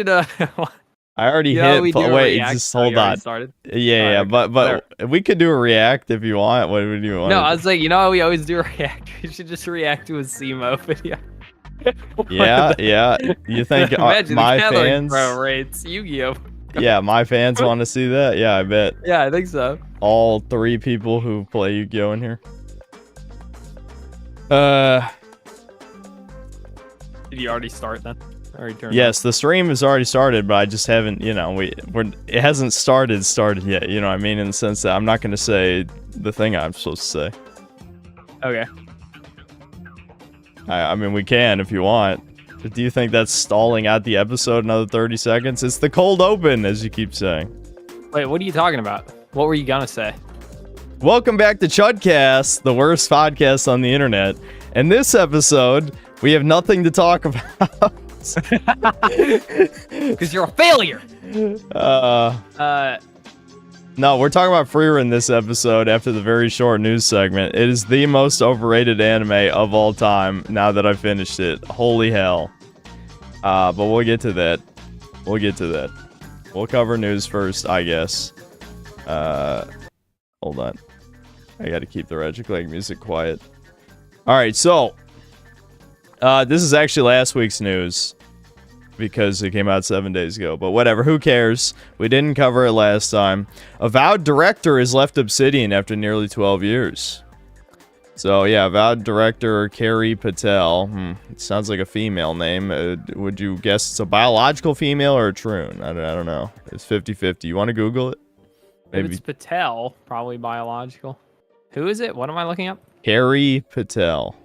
I already hit. Wait, just hold on. Started? Yeah, but we could do a react if you want. What would you want? No, I was like, how we always do a react? We should just react to a CMO video. Yeah. You think my fans? Rates Yu-Gi-Oh. Yeah, my fans want to see that. Yeah, I bet. Yeah, I think so. All 3 people who play Yu-Gi-Oh in here. Did you already start then? Yes, the stream has already started, but I just haven't, it hasn't started yet, you know what I mean? In the sense that I'm not going to say the thing I'm supposed to say. Okay. I mean, we can if you want. But do you think that's stalling out the episode another 30 seconds? It's the cold open, as you keep saying. Wait, what are you talking about? What were you going to say? Welcome back to CHUDCAST, the worst podcast on the internet. And this episode, we have nothing to talk about. Because you're a failure. No, we're talking about Freerun this episode after the very short news segment. It is the most overrated anime of all time now that I've finished it. Holy hell. But we'll get to that. We'll cover news first, I guess. Hold on. I gotta keep the Regic Leg music quiet. Alright, so this is actually last week's news because it came out 7 days ago, but whatever, who cares? We didn't cover it last time. Avowed director has left Obsidian after nearly 12 years. So yeah, avowed director Carrie Patel. It sounds like a female name. Would you guess it's a biological female or a troon? I don't know. It's 50-50. You want to Google it? Maybe. If it's Patel, probably biological. Who is it? What am I looking up? Carrie Patel.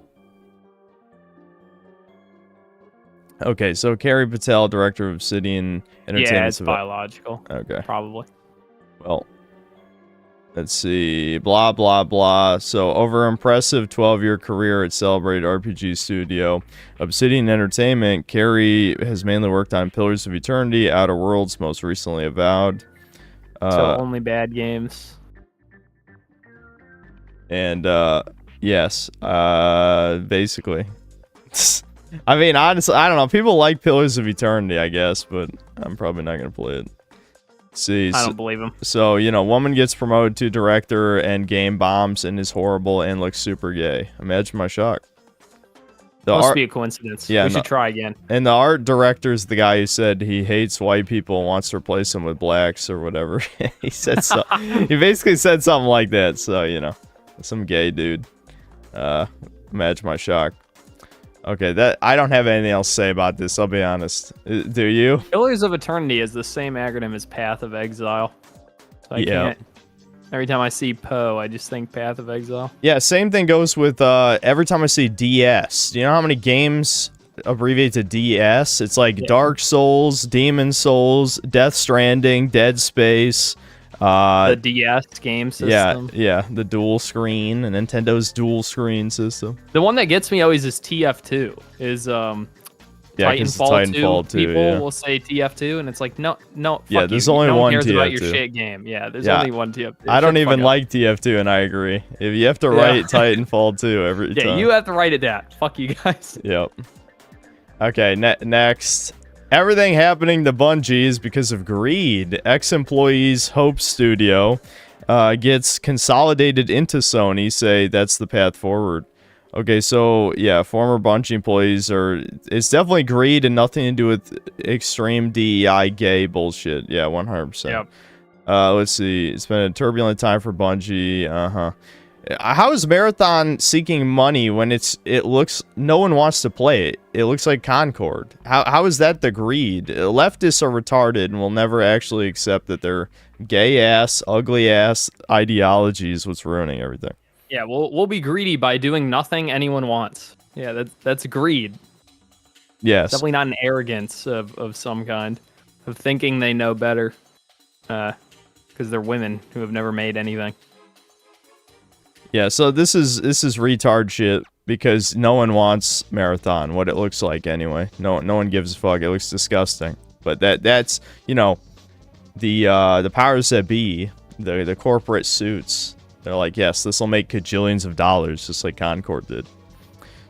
Okay, so Carrie Patel, director of Obsidian Entertainment. Yeah, it's biological. Okay. Probably. Well, let's see. Blah, blah, blah. So, over impressive 12-year career at Celebrate RPG Studio, Obsidian Entertainment, Carrie has mainly worked on Pillars of Eternity, Outer Worlds, most recently Avowed. So, only bad games. And, yes, basically. I mean, honestly, I don't know. People like Pillars of Eternity, I guess, but I'm probably not going to play it. See, I don't believe him. So, woman gets promoted to director and game bombs and is horrible and looks super gay. Imagine my shock. Must be a coincidence. Yeah, we should try again. And the art director is the guy who said he hates white people and wants to replace them with blacks or whatever. He said so. He basically said something like that. So, some gay dude. Imagine my shock. Okay, I don't have anything else to say about this, I'll be honest. Do you? Pillars of Eternity is the same acronym as Path of Exile. So I can't. Every time I see Poe, I just think Path of Exile. Yeah, same thing goes with every time I see DS. Do you know how many games abbreviate to DS? It's like Dark Souls, Demon Souls, Death Stranding, Dead Space. The DS game system. Yeah, the dual screen, and Nintendo's dual screen system. The one that gets me always is TF2. Titanfall 2. People will say TF2, and it's like, no. Yeah, there's only one TF2. About your shit game. Yeah, there's only one TF2. I don't even like TF2, and I agree. If you have to write Titanfall 2 every time. Yeah, you have to write it down. Fuck you guys. Yep. Okay, next. Everything happening to Bungie is because of greed. Ex-employees Hope Studio gets consolidated into Sony, say that's the path forward. Okay, so yeah, former Bungie employees it's definitely greed and nothing to do with extreme DEI gay bullshit. Yeah, 100%. Yep. Let's see. It's been a turbulent time for Bungie. How is Marathon seeking money when it looks no one wants to play it? It looks like Concord. How is that the greed? Leftists are retarded and will never actually accept that their gay ass, ugly ass ideology is what's ruining everything. Yeah, we'll be greedy by doing nothing anyone wants. Yeah, that's greed. Yes. Definitely not an arrogance of some kind, of thinking they know better, because they're women who have never made anything. Yeah, so this is retard shit because no one wants Marathon, what it looks like anyway. No one gives a fuck. It looks disgusting. But that's the powers that be, the corporate suits. They're like, yes, this will make cajillions of dollars, just like Concord did.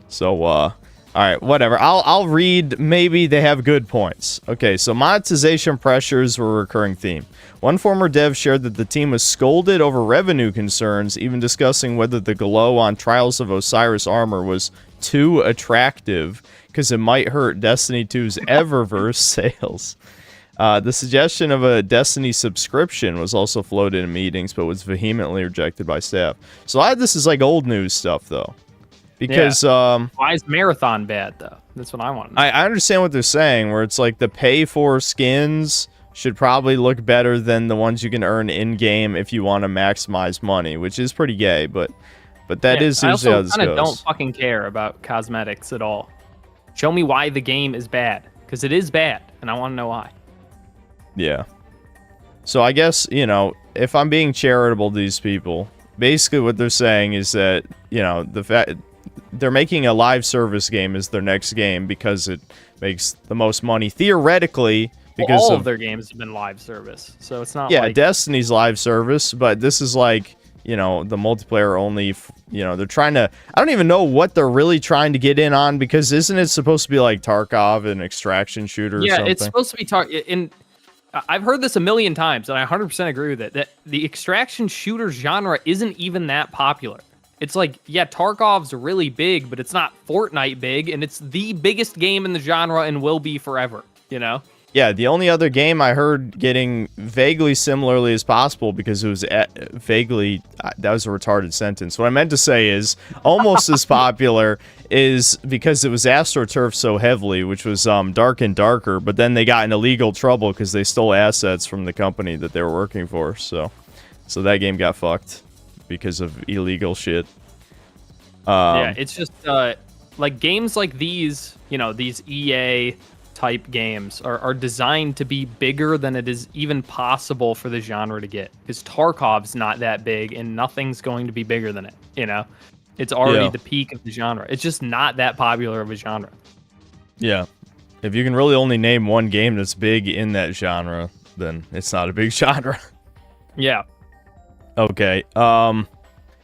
So All right, whatever. I'll read. Maybe they have good points. Okay, so monetization pressures were a recurring theme. One former dev shared that the team was scolded over revenue concerns, even discussing whether the glow on Trials of Osiris armor was too attractive because it might hurt Destiny 2's Eververse sales. The suggestion of a Destiny subscription was also floated in meetings, but was vehemently rejected by staff. So a lot of this is like old news stuff, though. Because why is Marathon bad though? That's what I want to know. I understand what they're saying, where it's like the pay for skins should probably look better than the ones you can earn in game if you want to maximize money, which is pretty gay, but that is usually how this goes. I also don't fucking care about cosmetics at all. Show me why the game is bad, because it is bad, and I want to know why. Yeah. So I guess, you know, if I'm being charitable to these people, basically what they're saying is that, you know, the fact they're making a live service game as their next game because it makes the most money theoretically because all of their games have been live service, so it's not like Destiny's live service, but this is like, you know, the multiplayer only, you know, they're trying to, I don't even know what they're really trying to get in on, because isn't it supposed to be like Tarkov, an extraction shooter or something? Yeah, it's supposed to be I've heard this a million times, and I 100% agree with it, that the extraction shooter genre isn't even that popular. It's like, yeah, Tarkov's really big, but it's not Fortnite big, and it's the biggest game in the genre and will be forever, you know? Yeah, the only other game I heard getting vaguely similarly as possible, because it was vaguely, that was a retarded sentence. What I meant to say is almost as popular is because it was AstroTurf so heavily, which was Dark and Darker, but then they got into legal trouble because they stole assets from the company that they were working for. So that game got fucked because of illegal shit. Yeah, it's just like games like these, you know, these EA type games are designed to be bigger than it is even possible for the genre to get, because Tarkov's not that big and nothing's going to be bigger than it, you know? It's already the peak of the genre. It's just not that popular of a genre. Yeah. If you can really only name one game that's big in that genre, then it's not a big genre. Yeah. Okay.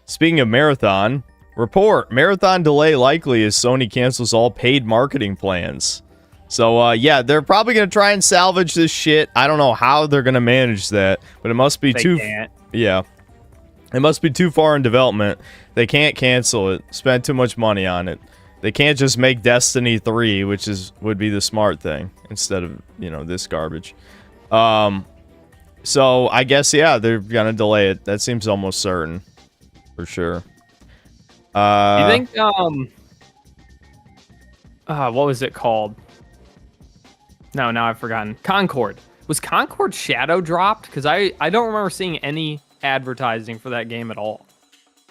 Speaking of Marathon, report Marathon delay likely as Sony cancels all paid marketing plans. So, yeah, they're probably going to try and salvage this shit. I don't know how they're going to manage that, but it must be Yeah. It must be too far in development. They can't cancel it, spend too much money on it. They can't just make Destiny 3, which would be the smart thing, instead of, you know, this garbage. So, I guess, yeah, they're going to delay it. That seems almost certain, for sure. You think, what was it called? No, now I've forgotten. Concord. Was Concord shadow dropped? Because I don't remember seeing any advertising for that game at all.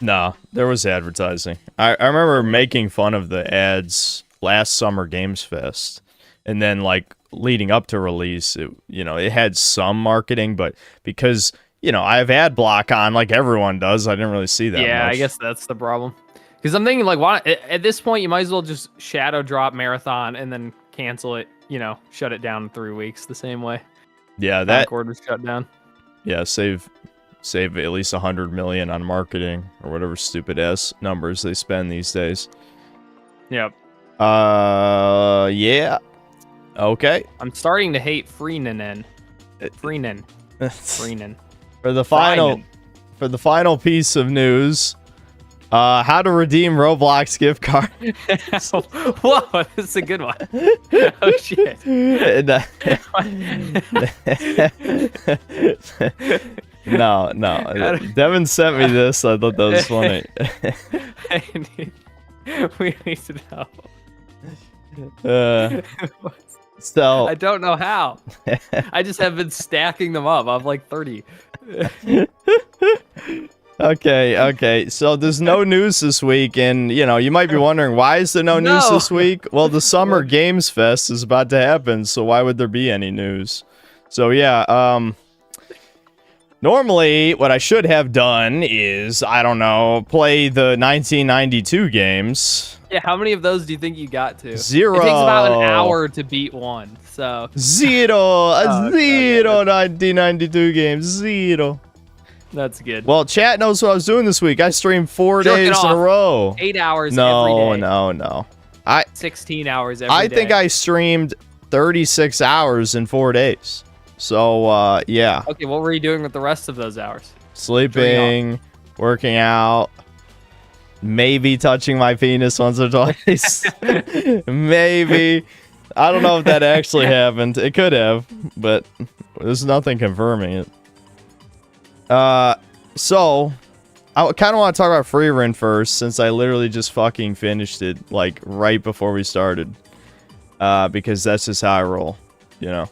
No, there was advertising. I remember making fun of the ads last Summer Games Fest. And then, like, leading up to release, it had some marketing, but because, you know, I have ad block on like everyone does, I didn't really see that much. I guess that's the problem. Because I'm thinking, like, why at this point, you might as well just shadow drop Marathon and then cancel it, you know, shut it down in 3 weeks the same way. Yeah, that Concord was shut down. Yeah, save at least $100 million on marketing or whatever stupid ass numbers they spend these days. Yep. Yeah. Okay. I'm starting to hate Freenan. For the final piece of news, how to redeem Roblox gift card. Whoa, this is a good one. Oh shit. No. Devin sent me this. I thought that was funny. We need to know. So I don't know how. I just have been stacking them up. I'm like 30. Okay. So there's no news this week, and you know, you might be wondering, why is there no news this week? Well, the Summer Games Fest is about to happen, so why would there be any news? So yeah, normally what I should have done is, I don't know, play the 1992 games. Yeah, how many of those do you think you got to? 0. It takes about an hour to beat one, so... 0! 1992 games. 0. That's good. Well, chat knows what I was doing this week. I streamed 4 days in a row. 8 hours every day. No. 16 hours every day. I think I streamed 36 hours in 4 days. So, yeah. Okay, what were you doing with the rest of those hours? Sleeping, working out, maybe touching my penis once or twice. Maybe. I don't know if that actually happened. It could have, but there's nothing confirming it. So, I kind of want to talk about Freerun first, since I literally just fucking finished it, like, right before we started. Because that's just how I roll, you know.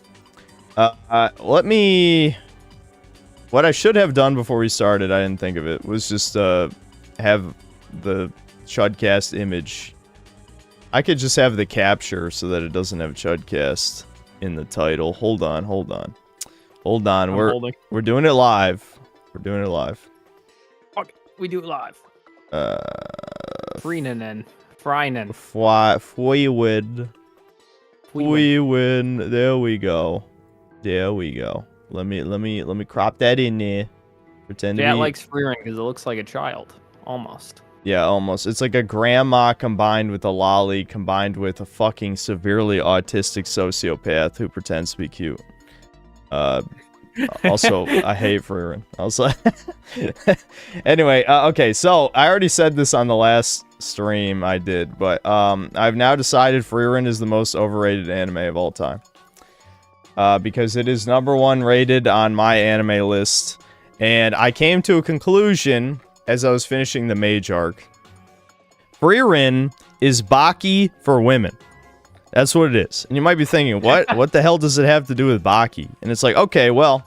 What I should have done before we started, I didn't think of it, was just, have the CHUDCAST image. I could just have the capture so that it doesn't have CHUDCAST in the title. Hold on. We're doing it live. Fuck, we do it live. Freinen. We win. There we go. Let me crop that in there. Pretend Yeah, likes Freerun because it looks like a child. Almost. Yeah, almost. It's like a grandma combined with a lolly combined with a fucking severely autistic sociopath who pretends to be cute. Also, I hate Freerun. Also, anyway, okay, so I already said this on the last stream I did, but I've now decided Freerun is the most overrated anime of all time. Because it is #1 rated on my anime list, and I came to a conclusion as I was finishing the Mage arc. Freerun is Baki for women. That's what it is. And you might be thinking, what the hell does it have to do with Baki? And it's like, okay, well,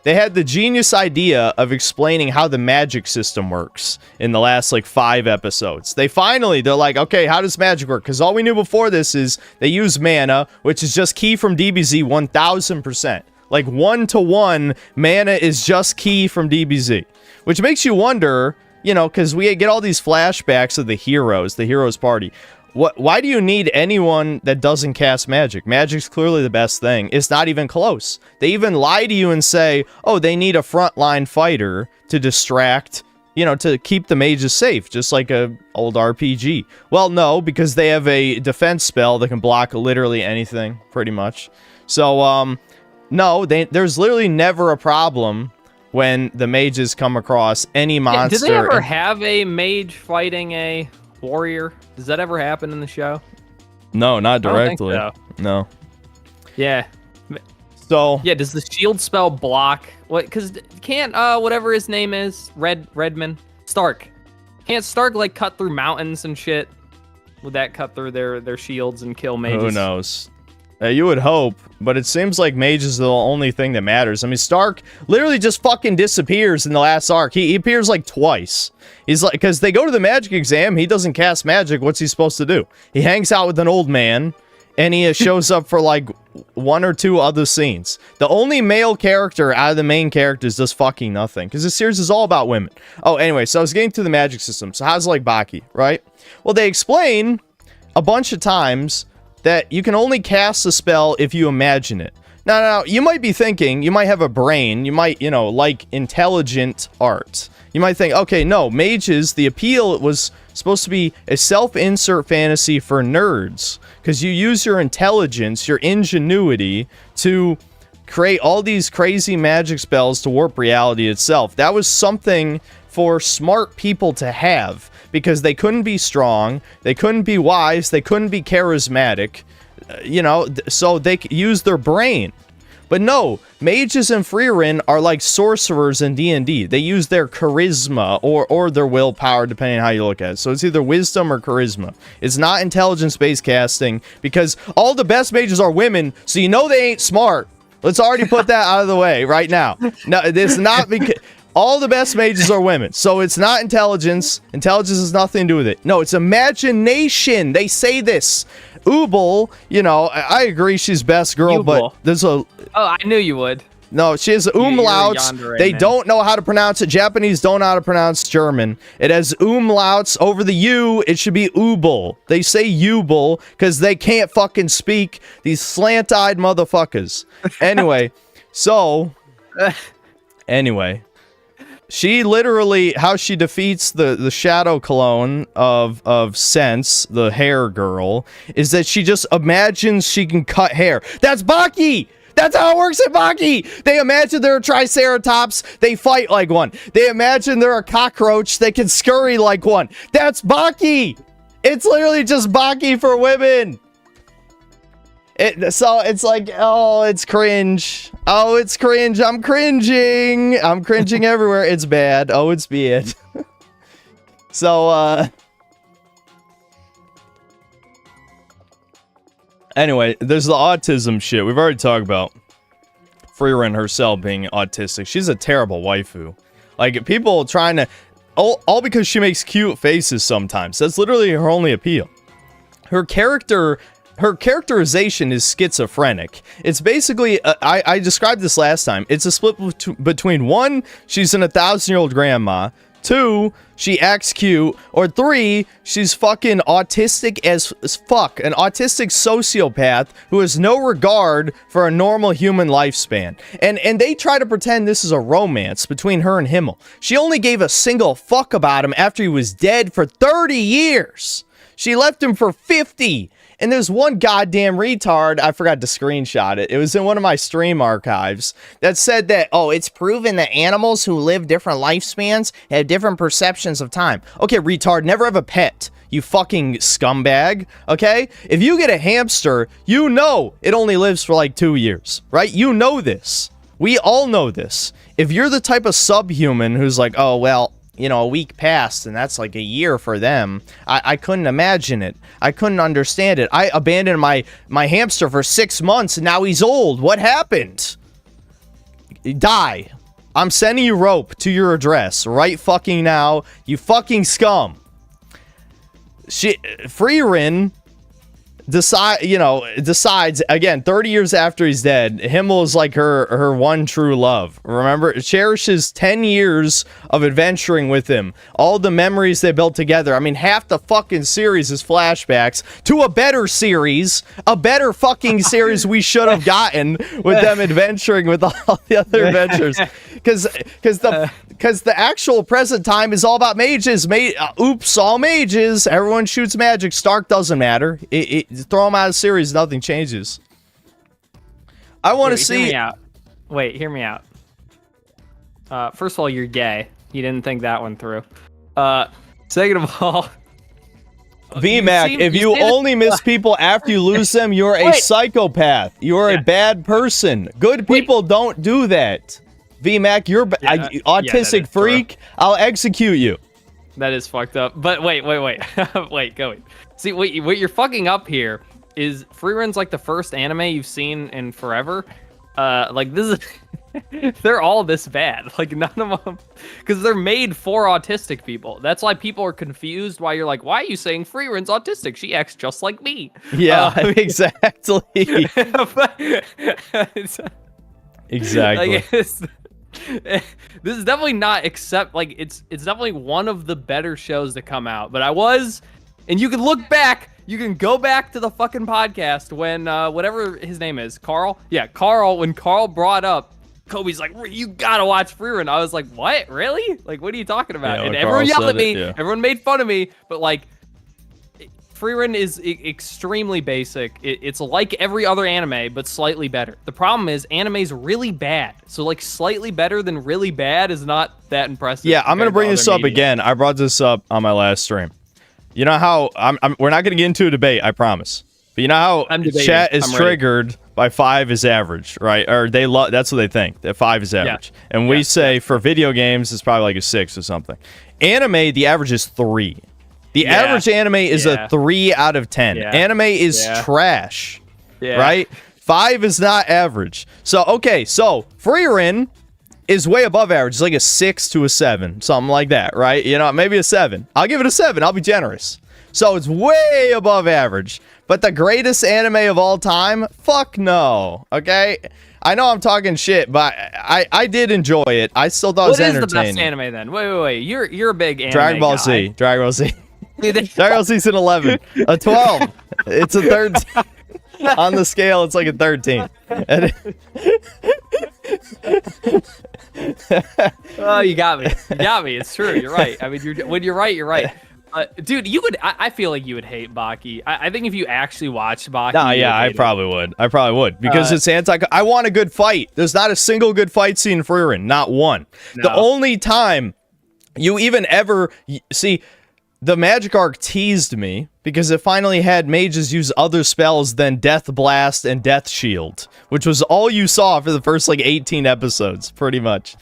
they had the genius idea of explaining how the magic system works in the last, like, 5 episodes. They're like, okay, how does magic work? Because all we knew before this is they use mana, which is just ki from DBZ 1000%. Like, 1-to-1, mana is just ki from DBZ. Which makes you wonder, you know, because we get all these flashbacks of the heroes party. Why do you need anyone that doesn't cast magic? Magic's clearly the best thing. It's not even close. They even lie to you and say, oh, they need a frontline fighter to distract, you know, to keep the mages safe, just like a old RPG. Well, no, because they have a defense spell that can block literally anything, pretty much. So, no, there's literally never a problem when the mages come across any monster. Did they ever have a mage fighting a warrior? Does that ever happen in the show? No, not directly. I don't think so. No. Yeah. So yeah, does the shield spell block what? Because can't whatever his name is, Redman Stark, can't Stark like cut through mountains and shit? Would that cut through their shields and kill mages? Who knows? You would hope, but it seems like mage is the only thing that matters. I mean, Stark literally just fucking disappears in the last arc. He appears like twice. He's like, because they go to the magic exam, he doesn't cast magic. What's he supposed to do? He hangs out with an old man, and he shows up for like 1 or 2 other scenes. The only male character out of the main characters does fucking nothing, because this series is all about women. Oh, anyway, so I was getting to the magic system. So how's it like Baki, right? Well, they explain a bunch of times that you can only cast a spell if you imagine it. Now, you might be thinking, you might have a brain, you might, you know, like intelligent art. You might think, okay, no, mages, the appeal was supposed to be a self-insert fantasy for nerds, because you use your intelligence, your ingenuity, to create all these crazy magic spells to warp reality itself. That was something for smart people to have, because they couldn't be strong, they couldn't be wise, they couldn't be charismatic, you know, so they use their brain. But no, mages in Freerun are like sorcerers in D&D. They use their charisma or their willpower, depending on how you look at it. So it's either wisdom or charisma. It's not intelligence-based casting, because all the best mages are women, so you know they ain't smart. Let's already put that out of the way right now. No, it's not because... All the best mages are women, so it's not intelligence. Intelligence has nothing to do with it. No, it's imagination. They say this. Ubel, you know, I agree she's best girl, but there's a... Oh, I knew you would. No, she has umlauts. They don't know how to pronounce it. Japanese don't know how to pronounce German. It has umlauts over the U. It should be Ubel. They say Ubel because they can't fucking speak. These slant-eyed motherfuckers. Anyway, so... Anyway... She literally, how she defeats the shadow clone of Sense, the hair girl, is that she just imagines she can cut hair. That's Baki! That's how it works in Baki! They imagine they're a Triceratops, they fight like one. They imagine they're a cockroach, they can scurry like one. That's Baki! It's literally just Baki for women! So it's like, oh, it's cringe. Oh, it's cringe. I'm cringing. I'm cringing everywhere. It's bad. Oh, it's bad. So, anyway, there's the autism shit. We've already talked about Freerin herself being autistic. She's a terrible waifu. Like, people trying to... All because she makes cute faces sometimes. That's literally her only appeal. Her characterization is schizophrenic. It's basically, I described this last time. It's a split between 1, she's an 1,000-year-old grandma. 2, she acts cute. Or 3, she's fucking autistic as fuck. An autistic sociopath who has no regard for a normal human lifespan. And they try to pretend this is a romance between her and Himmel. She only gave a single fuck about him after he was dead for 30 years. She left him for 50. And there's one goddamn retard, I forgot to screenshot it. It was in one of my stream archives that said that, oh, it's proven that animals who live different lifespans have different perceptions of time. Okay, retard, never have a pet, you fucking scumbag, okay? If you get a hamster, you know it only lives for like 2 years, right? You know this. We all know this. If you're the type of subhuman who's like, oh, well, you know, a week passed and that's like a year for them. I couldn't imagine it. I couldn't understand it. I abandoned my hamster for 6 months and now he's old. What happened? Die. I'm sending you rope to your address right fucking now. You fucking scum. Freerin decides again 30 years after he's dead. Himmel is like her one true love. Remember, cherishes 10 years of adventuring with him, all the memories they built together. I mean, half the fucking series is flashbacks to a better series, a better fucking series we should have gotten with them adventuring with all the other adventures, because the actual present time is all about mages. Oops, all mages. Everyone shoots magic. Stark doesn't matter. Throw him out of series, nothing changes. I want to see... Hear me out. Wait, hear me out. First of all, you're gay. You didn't think that one through. Second of all... VMAC, if you only miss people after you lose them, you're a psychopath. You're a bad person. Good people don't do that. VMAC, you're autistic freak. True. I'll execute you. That is fucked up. But wait. Wait, go. See, what you're fucking up here is Freeren's like the first anime you've seen in forever. Like this is, they're all this bad. Like none of them, because they're made for autistic people. That's why people are confused. Why you're like, why are you saying Freeren's autistic? She acts just like me. Yeah, exactly. Exactly. Like, this is definitely not like it's definitely one of the better shows to come out. But and you can look back, you can go back to the fucking podcast when whatever his name is, Carl. Yeah, Carl. When Carl brought up, Kobe's like, you gotta watch Freerin. I was like, what? Really? Like, what are you talking about? Yeah, and everyone yelled at me. Yeah. Everyone made fun of me. But like, Freerin is extremely basic. It's like every other anime, but slightly better. The problem is anime's really bad. So like slightly better than really bad is not that impressive. Yeah, I'm going to bring this up again. I brought this up on my last stream. You know how we're not going to get into a debate, I promise. But you know how chat is triggered by 5 is average, right? Or that's what they think, that 5 is average. Yeah. And we say for video games, it's probably like a 6 or something. Anime, the average is 3. The average anime is a 3 out of 10. Yeah. Anime is trash, right? 5 is not average. So, okay, so Freerin is way above average. It's like a 6 to a 7, something like that, right? You know, maybe a 7. I'll give it a 7. I'll be generous. So it's way above average. But the greatest anime of all time? Fuck no, okay? I know I'm talking shit, but I did enjoy it. I still thought it was entertaining. What is the best anime then? Wait. You're a big anime Dragon Ball Z. Dragon Ball Z. Dragon Ball Z's an 11. A 12. It's a 13. On the scale, it's like a 13. Oh, you got me. You got me. It's true. You're right. I mean, when you're right, you're right. Dude, you would. I feel like you would hate Baki. I think if you actually watched Baki. Nah, yeah, I probably would because it's anti. I want a good fight. There's not a single good fight scene in Frieren. Not one. No. The only time you even ever see. The Magic Arc teased me because it finally had mages use other spells than Death Blast and Death Shield, which was all you saw for the first like 18 episodes, pretty much.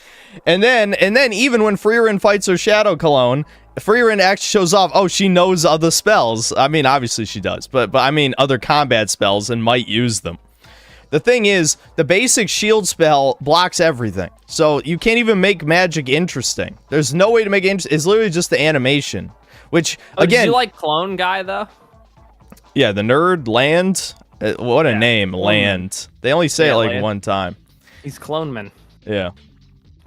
And then even when Frieren fights her Shadow Clone, Frieren actually shows off, oh, she knows other spells. I mean, obviously she does, but I mean other combat spells and might use them. The thing is, the basic shield spell blocks everything. So you can't even make magic interesting. There's no way to make it interesting. It's literally just the animation. Which, again... Did you like Clone Guy, though? Yeah, the nerd, Land. What a name, Land. They only say it like Land. One time. He's Cloneman. Yeah.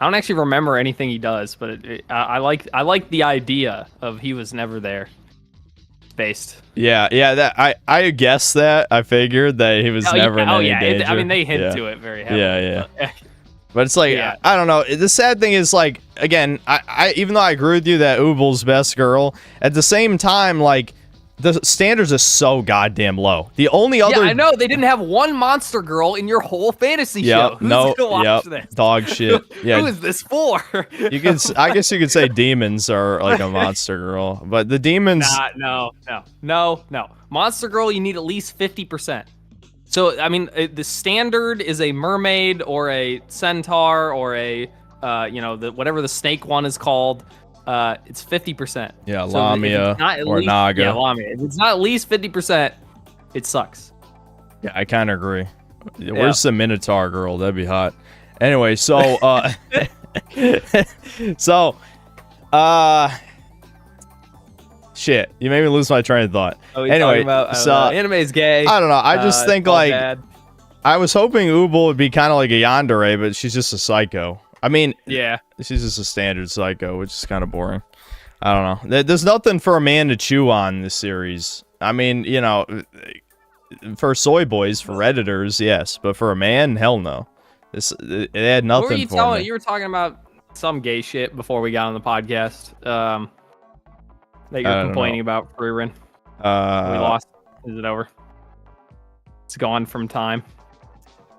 I don't actually remember anything he does, but I like the idea of he was never there. Based. Yeah, that I guessed that. I figured that he was never in any danger. I mean, they hint to it very heavily. Yeah. But it's like, I don't know. The sad thing is, like, again, I even though I agree with you that Ubel's best girl, at the same time, like, the standards are so goddamn low. The only other... Yeah, I know. They didn't have one monster girl in your whole fantasy show. Who's gonna watch this? Dog shit. Yeah. Who is this for? I guess you could say demons are like a monster girl. But the demons... No. Monster girl, you need at least 50%. So, I mean, the standard is a mermaid or a centaur or a, whatever the snake one is called. It's 50%. Yeah, so Lamia or Naga. Yeah, Lamia. If it's not at least 50%, it sucks. Yeah, I kind of agree. Where's the Minotaur girl? That'd be hot. Anyway, so, shit, you made me lose my train of thought. Anyway, anime's gay. I don't know. I just think like bad. I was hoping Ubel would be kind of like a yandere, but she's just a psycho. I mean, yeah, she's just a standard psycho, which is kind of boring. I don't know. There's nothing for a man to chew on in this series. I mean, for soy boys, for Redditors, yes, but for a man, hell no. It had nothing for me. You were talking about some gay shit before we got on the podcast. That you're complaining about Frieren. We lost. Is it over? It's gone from time.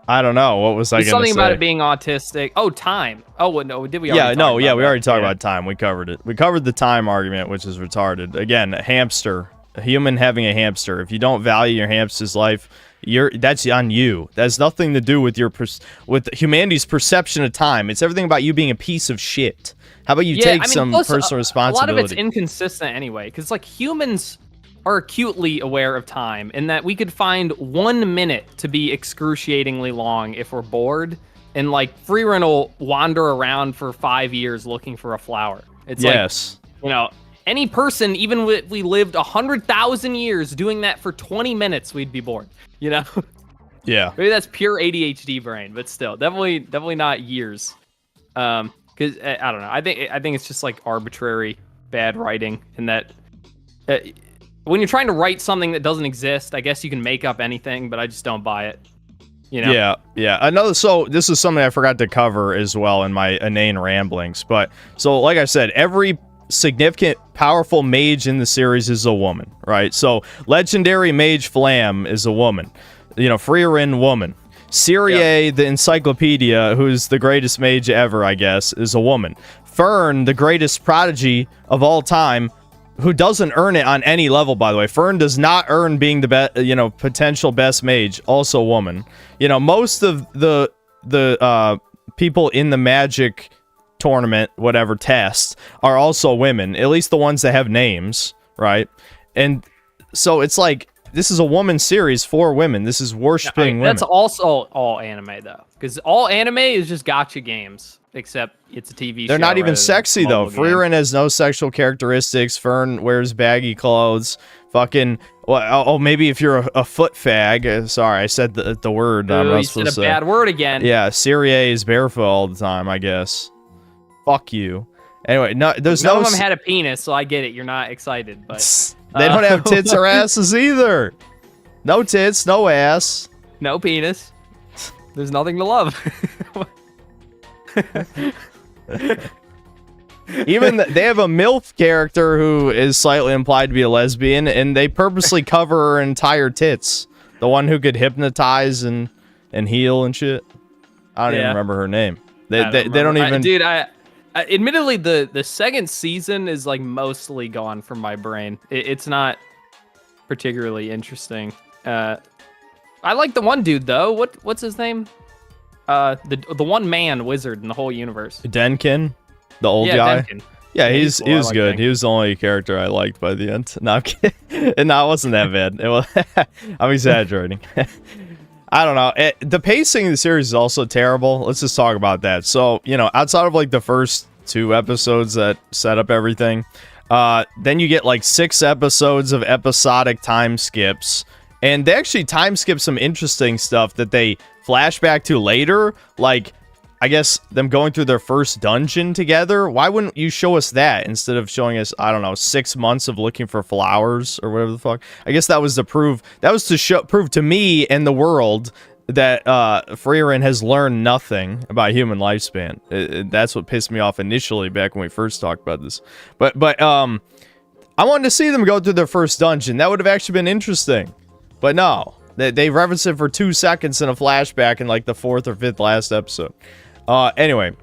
I don't know. What was I going to say? Something about it being autistic. Oh, time. Oh, no. Did we already talk about we already talked about time. We covered it. We covered the time argument, which is retarded. Again, a hamster. A human having a hamster. If you don't value your hamster's life, that's on you. That has nothing to do with with humanity's perception of time. It's everything about you being a piece of shit. How about you take some personal responsibility? A lot of it's inconsistent anyway, because like humans are acutely aware of time, in that we could find 1 minute to be excruciatingly long if we're bored, and like Frieren will wander around for 5 years looking for a flower. It's like, any person, even if we lived 100,000 years doing that for 20 minutes, we'd be bored. Yeah. Maybe that's pure ADHD brain, but still, definitely not years. Because I don't know. I think it's just like arbitrary bad writing, in that when you're trying to write something that doesn't exist, I guess you can make up anything, but I just don't buy it. Yeah. So this is something I forgot to cover as well in my inane ramblings. But so, like I said, every significant, powerful mage in the series is a woman, right? So legendary mage Flam is a woman. Frieren, woman. Cyrie, the encyclopedia, who's the greatest mage ever, I guess, is a woman. Fern, the greatest prodigy of all time, who doesn't earn it on any level, by the way. Fern does not earn being the best, potential best mage, also a woman. Most of the people in the Magic tournament, whatever test, are also women, at least the ones that have names, right? And so it's like, this is a woman series for women. This is worshiping women. That's also all anime, though, because all anime is just gacha games, except it's a TV show. They're not even sexy, though. Frieren has no sexual characteristics. Fern wears baggy clothes. Fucking, maybe if you're a foot fag. Sorry, I said the word. I'm not supposed to say. Bad word again. Yeah, Cyrie is barefoot all the time, I guess. Fuck you. Anyway, none of them had a penis, so I get it. You're not excited, but they don't have tits or asses either. No tits, no ass, no penis. There's nothing to love. They have a MILF character who is slightly implied to be a lesbian, and they purposely cover her entire tits. The one who could hypnotize and heal and shit. I don't even remember her name. They don't even. Dude, I admittedly the second season is like mostly gone from my brain. It's not particularly interesting. I like the one dude though. What's his name? The one man wizard in the whole universe. Denkin, the old guy. Denkin. Yeah, he was good. Denkin. He was the only character I liked by the end. No, I'm kidding. No, it wasn't that bad. It was. I'm exaggerating. I don't know. The pacing of the series is also terrible. Let's just talk about that. So, outside of like the first 2 episodes that set up everything, then you get like 6 episodes of episodic time skips. And they actually time skip some interesting stuff that they flash back to later. Like, I guess them going through their first dungeon together. Why wouldn't you show us that instead of showing us, I don't know, 6 months of looking for flowers or whatever the fuck? I guess that was to prove to me and the world that Frieren has learned nothing about human lifespan. That's what pissed me off initially back when we first talked about this. But I wanted to see them go through their first dungeon. That would have actually been interesting. But no, they reference it for 2 seconds in a flashback in like the 4th or 5th last episode. Anyway,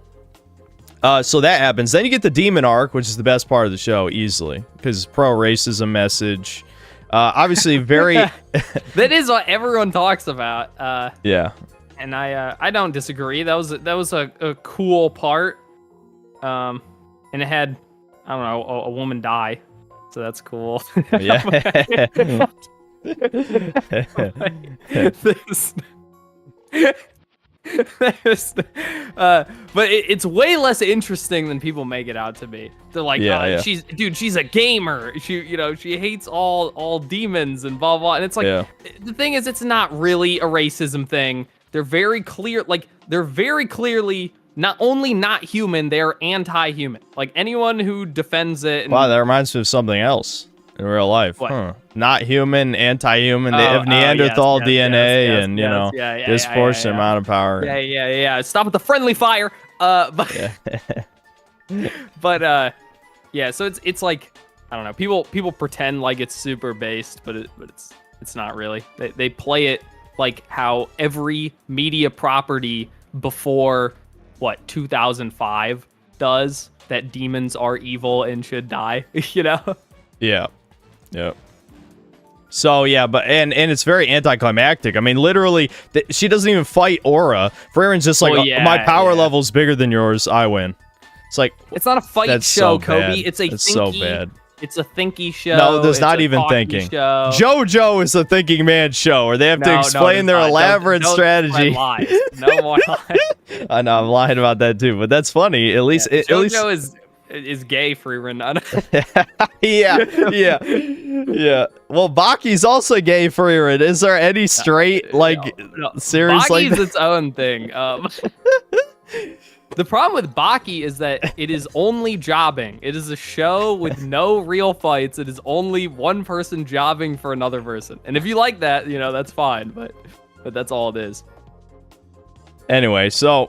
so that happens. Then you get the demon arc, which is the best part of the show, easily, because pro-racism message. Obviously, very. That is what everyone talks about. Yeah. And I don't disagree. That was a cool part. And it had, I don't know, a woman die, so that's cool. Yeah. But it's way less interesting than people make it out to be. They're like, she's a gamer. She hates all demons and blah blah. And it's like, the thing is, it's not really a racism thing. They're very clear, like they're very clearly not only not human, they're anti-human. Like anyone who defends it. Wow, that reminds me of something else in real life. Huh. Not human, anti-human. They have Neanderthal DNA and disproportionate amount of power. Yeah. Stop with the friendly fire. But so it's like, I don't know. People pretend like it's super based, but it's not really. They play it like how every media property before 2005 does, that demons are evil and should die. Yeah. So but it's very anticlimactic. I mean, literally, she doesn't even fight Aura. Frieren's just like, my power level's bigger than yours. I win. It's like, it's not a fight show, Kobe. It's It's so bad. It's a thinky show. No, there's not even thinking. Show. JoJo is a thinking man show, where they have to explain their elaborate strategy. No more lies. I know, I'm lying about that too, but that's funny. At least, JoJo is gay, Frieren. Yeah. Well, Baki's also gay, Frieren. Is there any straight series Baki's like that? its own thing. The problem with Baki is that it is only jobbing. It is a show with no real fights. It is only one person jobbing for another person. And if you like that, that's fine. But that's all it is. Anyway, so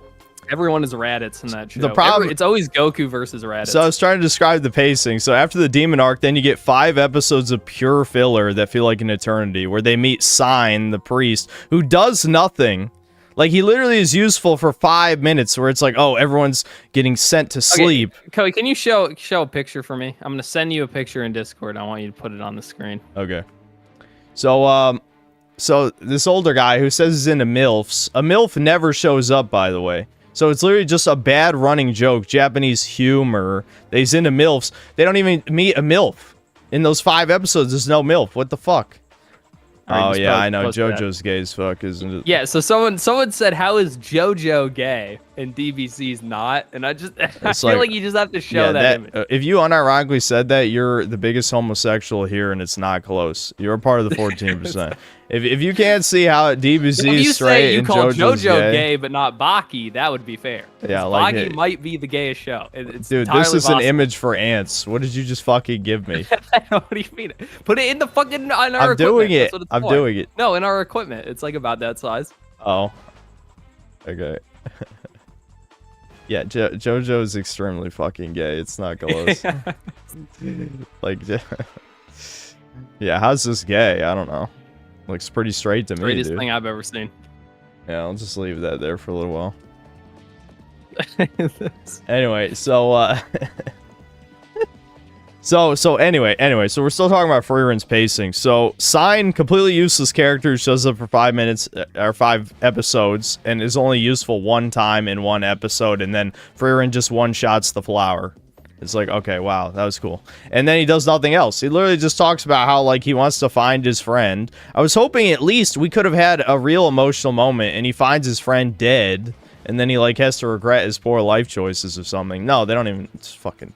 everyone is Raditz in that show. The problem, it's always Goku versus Raditz. So I was trying to describe the pacing. So after the demon arc, then you get 5 episodes of pure filler that feel like an eternity, where they meet Sign, the priest, who does nothing. Like, he literally is useful for 5 minutes, where it's like, oh, everyone's getting sent to sleep. Okay, Cody, can you show a picture for me? I'm gonna send you a picture in Discord. I want you to put it on the screen. Okay. So this older guy who says he's into MILFs, a MILF never shows up, by the way. So it's literally just a bad running joke, Japanese humor, that he's into MILFs. They don't even meet a MILF. In those 5 episodes, there's no MILF. What the fuck? Oh, yeah, I know. JoJo's gay as fuck, isn't it? Yeah, so someone said, how is JoJo gay? And DBC's not. And I feel like you just have to show that image. If you unironically said that, you're the biggest homosexual here, and it's not close. You're a part of the 14%. If you can't see how DBC's straight and JoJo's gay, but not Baki, that would be fair. Yeah, Baki might be the gayest show. Dude, this is an image for ants. What did you just fucking give me? What do you mean? Put it in the fucking on our I'm doing it. I'm doing it. No, in our equipment. It's like about that size. Oh. Okay. Yeah, JoJo is extremely fucking gay. It's not close. Like, yeah, how's this gay? I don't know. Looks pretty straight to me, Greatest dude. thing I've ever seen. Yeah, I'll just leave that there for a little while. Anyway, so so anyway, so we're still talking about Freeren's pacing. So Sign, completely useless character, shows up for 5 minutes or 5 episodes and is only useful one time in one episode, and then Freeren just one-shots the flower. It's like, okay, wow, that was cool. And then he does nothing else. He literally just talks about how, like, he wants to find his friend. I was hoping at least we could have had a real emotional moment and he finds his friend dead and then he, like, has to regret his poor life choices or something. No, they don't even... It's fucking...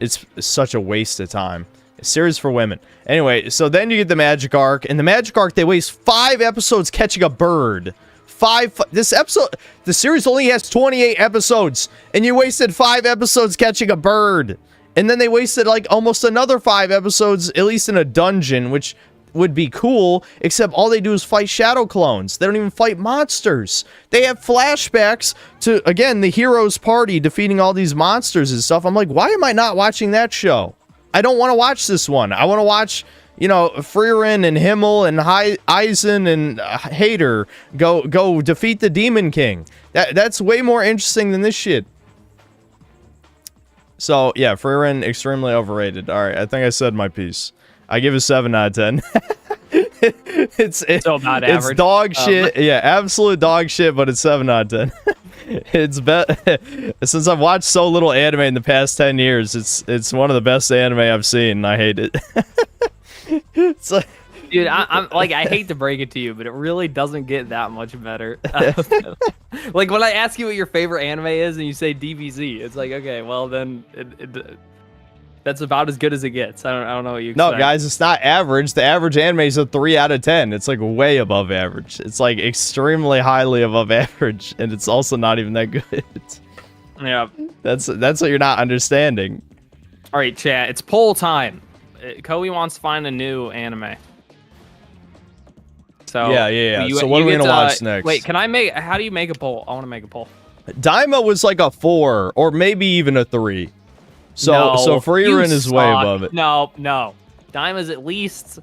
It's such a waste of time. A series for women. Anyway, so then you get the Magic Arc. In the Magic Arc, they waste 5 episodes catching a bird. This episode... The series only has 28 episodes, and you wasted 5 episodes catching a bird. And then they wasted, like, almost another 5 episodes, at least in a dungeon, which would be cool, except all they do is fight shadow clones. They don't even fight monsters. They have flashbacks to, again, the hero's party defeating all these monsters and stuff. I'm like, why am I not watching that show? I don't want to watch this one. I want to watch, you know, Frieren and Himmel and Eisen and Hater go defeat the Demon King. That's way more interesting than this shit. So, yeah, Frieren, extremely overrated. All right, I think I said my piece. I give it 7 out of 10. it's so not average. It's dog shit. Yeah, absolute dog shit, but it's 7 out of 10. It's since I've watched so little anime in the past 10 years, it's one of the best anime I've seen, and I hate it. It's like, dude, I'm like, I hate to break it to you, but it really doesn't get that much better. Like, when I ask you what your favorite anime is and you say DBZ, it's like, okay, well then that's about as good as it gets. I don't know what you expect. No, guys, it's not average. The average anime is a 3 out of 10. It's like way above average. It's like extremely highly above average, and it's also not even that good. Yeah. That's what you're not understanding. All right, chat. It's poll time. Koei wants to find a new anime. So yeah. So what are we gonna watch next? Wait, how do you make a poll? I want to make a poll. Daima was like a 4 or maybe even a 3. So Frieren is way above it. No. Daima's at least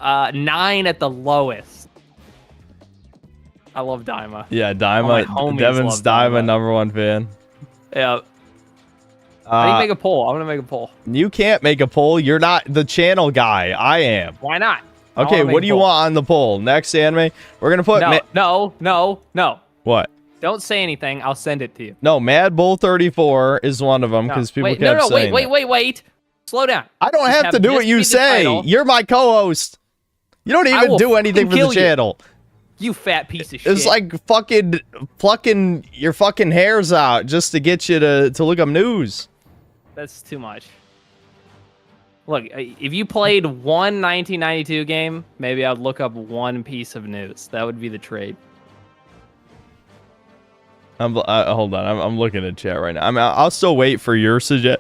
9 at the lowest. I love Daima. Yeah, Daima. Devin's Daima #1 fan. Yeah. How do you make a poll? I want to make a poll. You can't make a poll. You're not the channel guy. I am. Why not? Okay, what do you want on the poll? Next anime? We're going to put... No. What? Don't say anything. I'll send it to you. No, Mad Bull 34 is one of them because people kept saying wait. Slow down. I don't have to do what you say. You're my co-host. You don't even do anything for the channel. You fat piece of shit. It's like fucking plucking your fucking hairs out just to get you to look up news. That's too much. Look, if you played one 1992 game, maybe I'd look up one piece of news. That would be the trade. Hold on, I'm looking at chat right now. I'll still wait for your suggestion.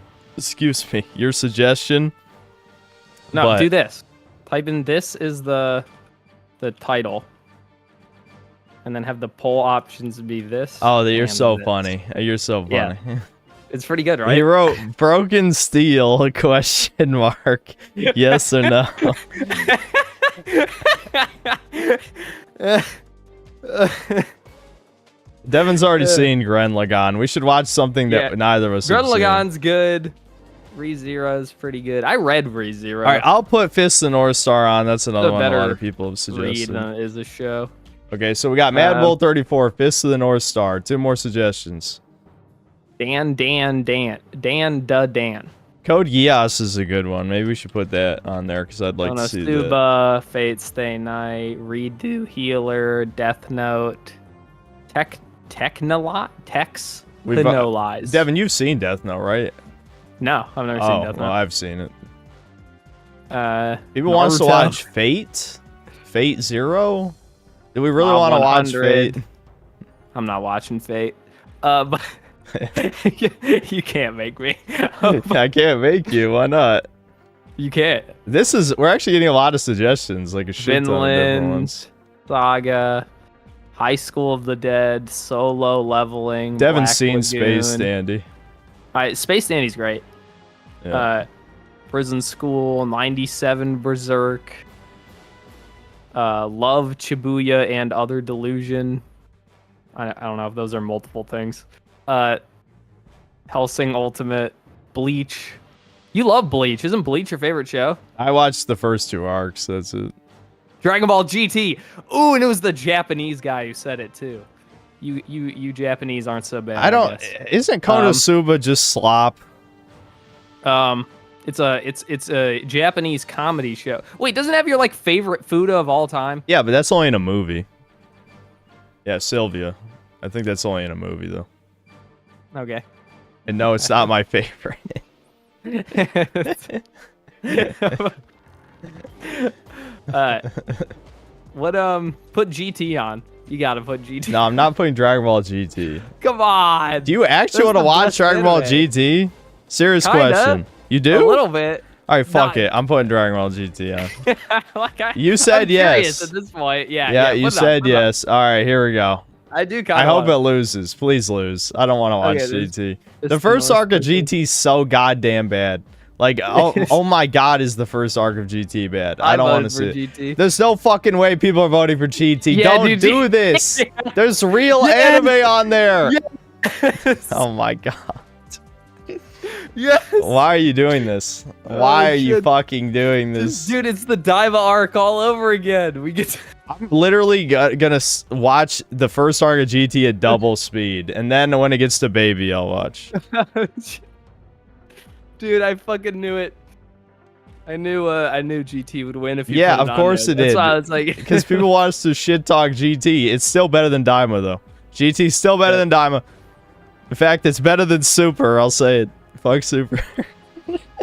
No, do this. Type in "this" is the title, and then have the poll options be this. Oh, you're so funny. You're so funny. Yeah. It's pretty good, right? He wrote "Broken Steel?" ? Yes or no? Devin's already seen Gurren Lagann. We should watch something that neither of us have seen. Gurren Lagann's good. ReZero is pretty good. I read ReZero. All right, I'll put Fist of the North Star on. That's another one a lot of people have suggested. Is a show. Okay, so we got Mad Bull 34, Fist of the North Star. 2 more suggestions. Dan. Code Geass is a good one. Maybe we should put that on there because I'd like to see that. Suba, Fate Stay Night, Redo Healer, Death Note, No Lies. Devin, you've seen Death Note, right? No, I've never seen Death Note. Well, I've seen it. People want us to watch Fate? Fate Zero? Do we really want to watch Fate? I'm not watching Fate. But you can't make me. I can't make you. Why not? You can't. We're actually getting a lot of suggestions, like a shit ton of different ones. Saga, High School of the Dead, Solo Leveling. Haven't Black seen Lagoon. Space Dandy. Space Dandy's great. Yeah. Prison School, 97 Berserk. Love, Shibuya, and Other Delusion. I don't know if those are multiple things. Hellsing Ultimate, Bleach. You love Bleach. Isn't Bleach your favorite show? I watched the first 2 arcs. That's it. Dragon Ball GT. Ooh, and it was the Japanese guy who said it too. You Japanese aren't so bad. I don't. Isn't Konosuba just slop? It's a Japanese comedy show. Wait, doesn't it have your like favorite food of all time? Yeah, but that's only in a movie. Yeah, Sylvia. I think that's only in a movie though. Okay. And no, it's not my favorite. Put GT on. You gotta put GT. No, I'm not putting Dragon Ball GT. Come on. Do you actually want to watch Dragon Ball GT? Serious question. You do? A little bit. All right, fuck it. I'm putting Dragon Ball GT on. You said yes. At this point, yeah. Yeah, you said yes. All right, here we go. I do kind of. I hope it loses. Please lose. I don't want to watch GT. The first arc of GT is so goddamn bad. Like, oh my god, is the first arc of GT bad? I don't want to see it. There's no fucking way people are voting for GT. Yeah, don't do this. There's real anime on there. Yes. Oh my god. Yes. Why are you doing this? Why are you fucking doing this? Dude, it's the Diva arc all over again. I'm literally gonna watch the first arc of GT at double speed, and then when it gets to Baby, I'll watch. Dude, I fucking knew it. I knew GT would win if you. Yeah, put of course it did. That's why I was like, because people want to shit talk GT. It's still better than Daima though. GT's still better than Daima. In fact, it's better than Super. I'll say it. Fuck Super.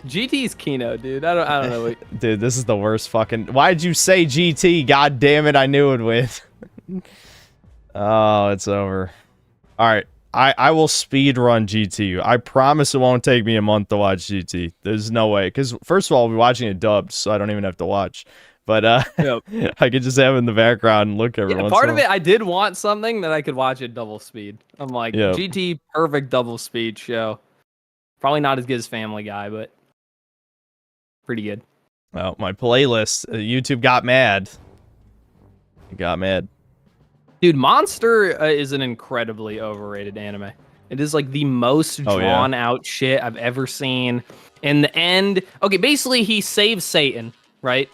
GT's Kino, dude. I don't know. Dude, this is the worst fucking. Why'd you say GT? God damn it! I knew it would win. Oh, it's over. All right. I will speed run GT. I promise it won't take me a month to watch GT. There's no way. Because, first of all, I'll be watching it dubbed, so I don't even have to watch. But yep. I could just have it in the background and look every once in a while. Part of it, I did want something that I could watch at double speed. I'm like, GT, perfect double speed show. Probably not as good as Family Guy, but pretty good. Well, my playlist, YouTube got mad. It got mad. Dude, Monster is an incredibly overrated anime. It is like the most drawn out shit I've ever seen. In the end, okay, basically he saves Satan, right?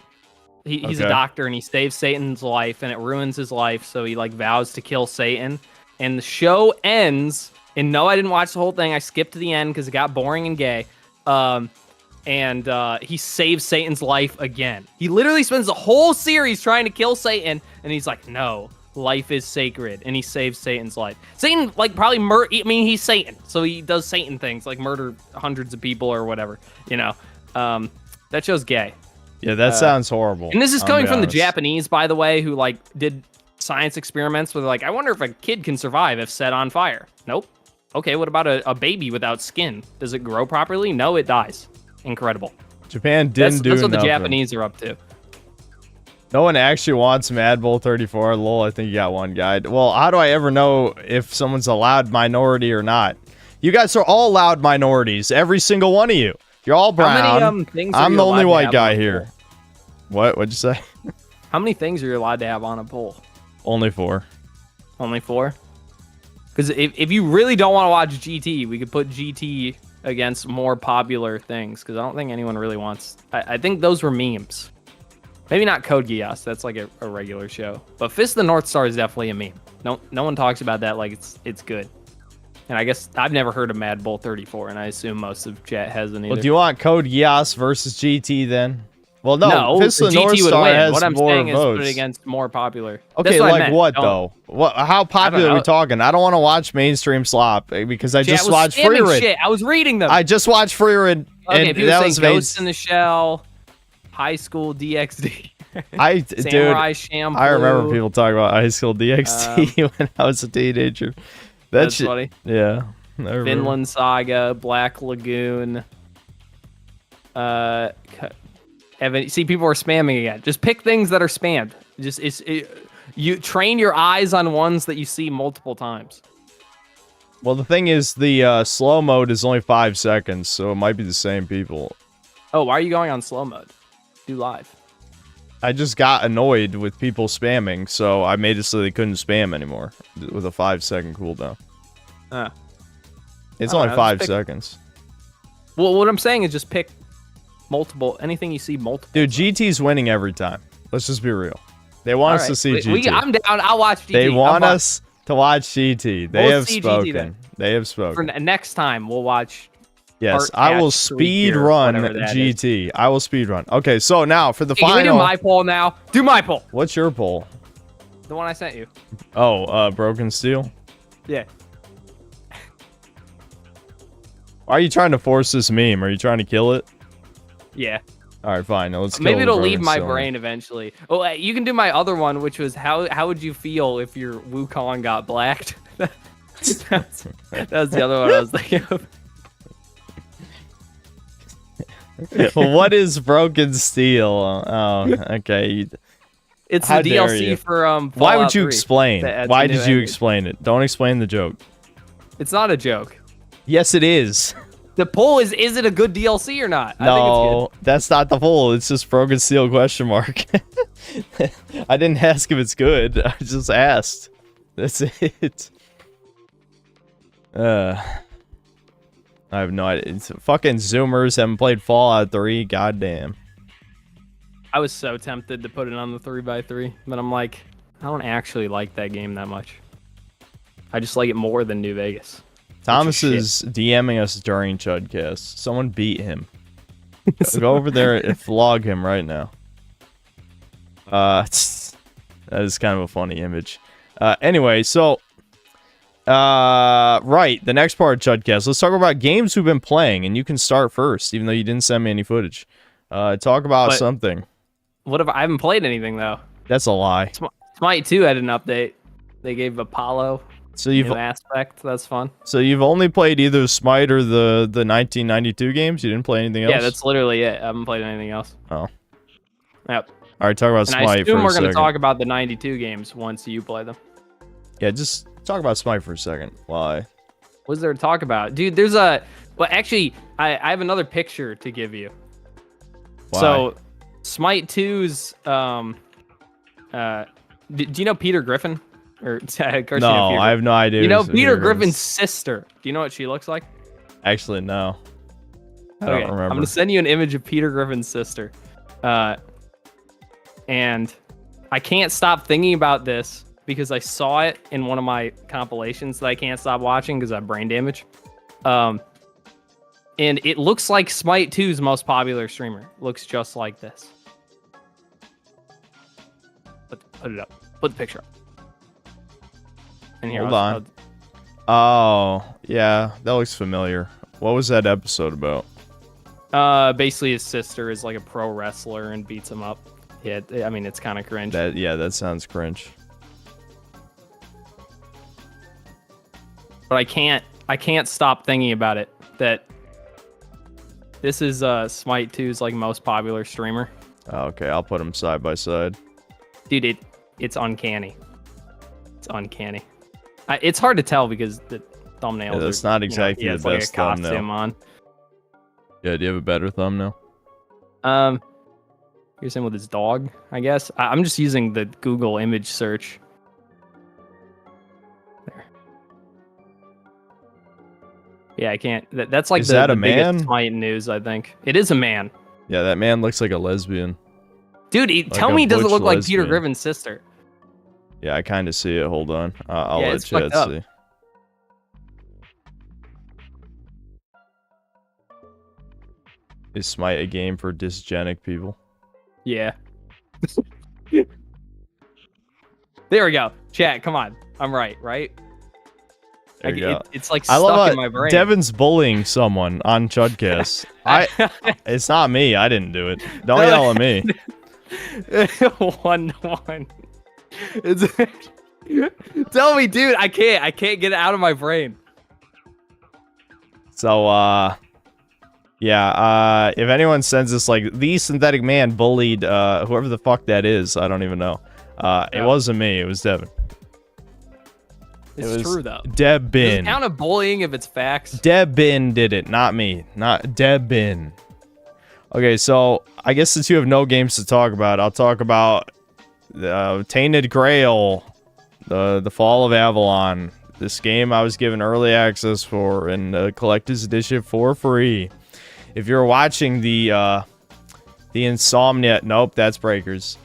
He's a doctor and he saves Satan's life and it ruins his life, so he like vows to kill Satan. And the show ends, and no, I didn't watch the whole thing. I skipped to the end because it got boring and gay. And he saves Satan's life again. He literally spends the whole series trying to kill Satan, and he's like, no. Life is sacred, and he saves Satan's life. Satan, like, probably he's Satan, so he does Satan things, like murder hundreds of people or whatever, you know. That show's gay. Yeah, that sounds horrible. And this is coming from the Japanese, by the way, who, like, did science experiments where they're like, I wonder if a kid can survive if set on fire. Nope. Okay, what about a baby without skin? Does it grow properly? No, it dies. Incredible. Japan didn't do That's what nothing. the Japanese are up to. No one actually wants Mad Bull 34. Lol, I think you got one guide. Well, how do I ever know if someone's a loud minority or not? You guys are all loud minorities. Every single one of you. You're all brown. How many, things I'm the only white guy here. What'd you say? How many things are you allowed to have on a poll? Only 4. Only 4? Because if you really don't want to watch GT, we could put GT against more popular things. Because I don't think anyone really wants... I think those were memes. Maybe not Code Geass. That's like a regular show. But Fist of the North Star is definitely a meme. No one talks about that like it's good. And I guess I've never heard of Mad Bull 34, and I assume most of chat hasn't either. Well, do you want Code Geass versus GT then? Well, no Fist of the GT North would Star win. has What I'm more saying is votes. put it against more popular. Okay, like what though? How popular are we talking? I don't want to watch mainstream slop because I just watched Freerid. I was reading them. I just watched Freerid, and that was Ghost in the Shell, High School DxD. Samurai Shampoo. I remember people talking about High School DxD when I was a teenager. That's funny. Yeah. Vinland Saga, Black Lagoon. Evan, see, people are spamming again. Just pick things that are spammed. You train your eyes on ones that you see multiple times. Well, the thing is, the slow mode is only 5 seconds, so it might be the same people. Oh, why are you going on slow mode? Do live. I just got annoyed with people spamming, so I made it so they couldn't spam anymore with a 5-second cooldown. It's only 5 seconds. Well, what I'm saying is just pick multiple, anything you see multiple. Dude, GT's winning every time. Let's just be real. They want us to see GT. I'm down. I'll watch GT. They want us to watch GT. They have spoken. They have spoken. For next time, we'll watch. Yes, I will speed run GT. I will speed run. Okay, so now for the final. Can we do my poll now? Do my poll. What's your poll? The one I sent you. Oh, Broken Steel? Yeah. Why are you trying to force this meme? Are you trying to kill it? Yeah. All right, fine. Now let's kill Maybe it'll Broken leave my Steel. brain eventually. Oh, you can do my other one, which was how would you feel if your Wukong got blacked? That's the other one I was thinking of. What is Broken Steel? Oh, okay. It's the DLC for Why would you 3 explain? Why did you explain it? Don't explain the joke. It's not a joke. Yes, it is. The poll is it a good DLC or not? No, I think it's good. that's not the poll. It's just Broken Steel question mark. I didn't ask if it's good. I just asked. That's it. I have no idea. It's fucking Zoomers haven't played Fallout 3. Goddamn. I was so tempted to put it on the 3x3, but I'm like, I don't actually like that game that much. I just like it more than New Vegas. Thomas is DMing us during CHUDCAST. Someone beat him. Go over there and flog him right now. That is kind of a funny image. Anyway, so... right, the next part of CHUDCAST. Let's talk about games we've been playing, and you can start first, even though you didn't send me any footage. Talk about something. What if I haven't played anything though? That's a lie. Smite 2 had an update. They gave Apollo new aspect. That's fun. So you've only played either Smite or the 1992 games? You didn't play anything else? Yeah, that's literally it. I haven't played anything else. Oh. Yep. All right, talk about Smite for a second. I assume we're going to talk about the 92 games once you play them. Yeah, just talk about Smite for a second. Why? What's there to talk about? Dude, there's a... Well, actually, I have another picture to give you. Why? So, Smite 2's... do you know Peter Griffin? Or no, I have no idea. You know Peter Griffin's sister. Do you know what she looks like? Actually, no. I don't remember. I'm going to send you an image of Peter Griffin's sister. And I can't stop thinking about this because I saw it in one of my compilations that I can't stop watching because I have brain damage. And it looks like Smite 2's most popular streamer. Looks just like this. Put it up. Put the picture up. And here, hold on. Oh, yeah, that looks familiar. What was that episode about? Basically his sister is like a pro wrestler and beats him up. Yeah, I mean, it's kind of cringe. That sounds cringe. But I can't stop thinking about it. That this is Smite 2's like most popular streamer. Oh, okay, I'll put them side by side. Dude, it's uncanny. It's uncanny. It's hard to tell because the thumbnails. Yeah, that's not exactly the best thumbnail. On. Yeah, do you have a better thumbnail? Here's him with his dog, I guess. I'm just using the Google image search. There. Yeah, I can't. That's like the biggest Smite news, I think. It is a man. Yeah, that man looks like a lesbian. Dude, tell me he doesn't look like Peter Griffin's sister. Yeah, I kind of see it. Hold on. I'll let Chad see. Is Smite a game for dysgenic people? Yeah. There we go. Chat, come on. I'm right? There you go. It's like stuck in my brain. Devin's bullying someone on CHUDCAST. It's not me. I didn't do it. Don't yell at me. 1-1. Tell me, dude. I can't get it out of my brain. So, yeah. If anyone sends us like the synthetic man bullied whoever the fuck that is, I don't even know. It wasn't me. It was Devin. It's true, though. Deb Bin. Does it count as bullying if it's facts? Deb Bin did it, not me. Not Deb Bin. Okay, so I guess since you have no games to talk about, I'll talk about Tainted Grail, the Fall of Avalon. This game I was given early access for in the Collector's Edition for free. If you're watching the Insomnia... Nope, that's Breakers.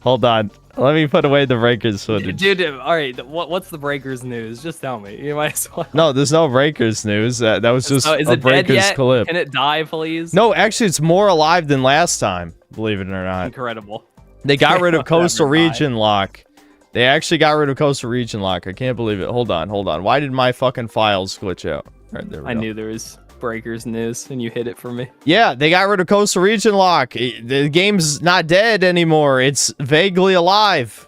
Hold on. Let me put away the Breakers footage. Dude, all right. What's the Breakers news? Just tell me. You might as well. No, there's no Breakers news. That was just is a it Breakers dead yet? clip. Can it die, please? No, actually, it's more alive than last time, believe it or not. Incredible. They got rid of Coastal Region Lock. They actually got rid of Coastal Region Lock. I can't believe it. Hold on. Why did my fucking files glitch out? All right, there we go. I knew there was Breakers news, and you hid it from me. Yeah, they got rid of Coastal Region Lock. The game's not dead anymore. It's vaguely alive.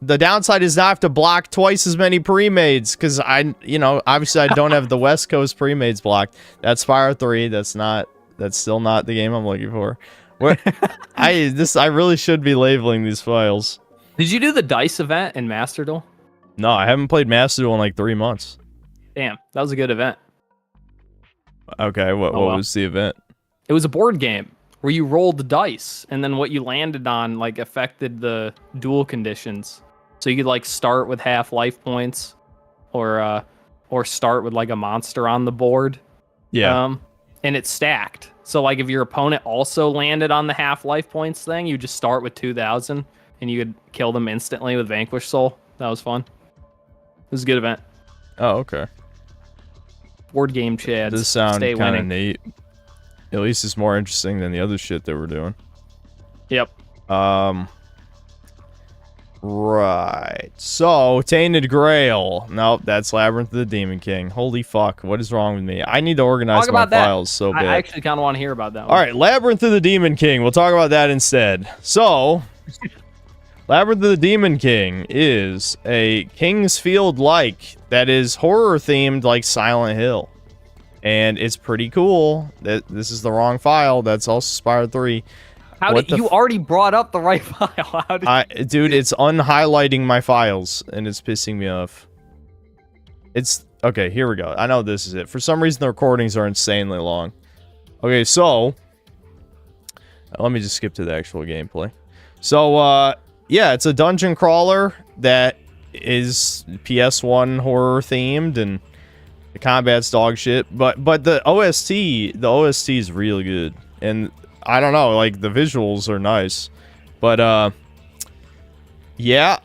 The downside is now I have to block twice as many pre-mades because obviously I don't have the West Coast pre-mades blocked. That's Spire 3. That's still not the game I'm looking for. I really should be labeling these files. Did you do the DICE event in Master Duel? No, I haven't played Master Duel in like 3 months. Damn, that was a good event. Okay, what was the event? It was a board game where you rolled the dice, and then what you landed on like affected the duel conditions. So you could like start with half life points, or start with like a monster on the board. Yeah. And it stacked. So like if your opponent also landed on the half life points thing, you just start with 2,000, and you could kill them instantly with Vanquish Soul. That was fun. It was a good event. Oh, okay. Board game chads. This sounds kind of neat. At least it's more interesting than the other shit that we're doing. Yep. Right. So, Tainted Grail. Nope, that's Labyrinth of the Demon King. Holy fuck, what is wrong with me? I need to organize my files so bad. I actually kind of want to hear about that one. All right, Labyrinth of the Demon King. We'll talk about that instead. So, Labyrinth of the Demon King is a King's Field-like that is horror-themed like Silent Hill. And it's pretty cool. This is the wrong file. That's also Spire 3. How did you already brought up the right file? Dude, it's unhighlighting my files, and it's pissing me off. It's... Okay, here we go. I know this is it. For some reason, the recordings are insanely long. Okay, so... Let me just skip to the actual gameplay. So, yeah, it's a dungeon crawler that is PS1 horror-themed, and the combat's dog shit. But the OST is really good. And... I don't know, like, the visuals are nice. But, yeah,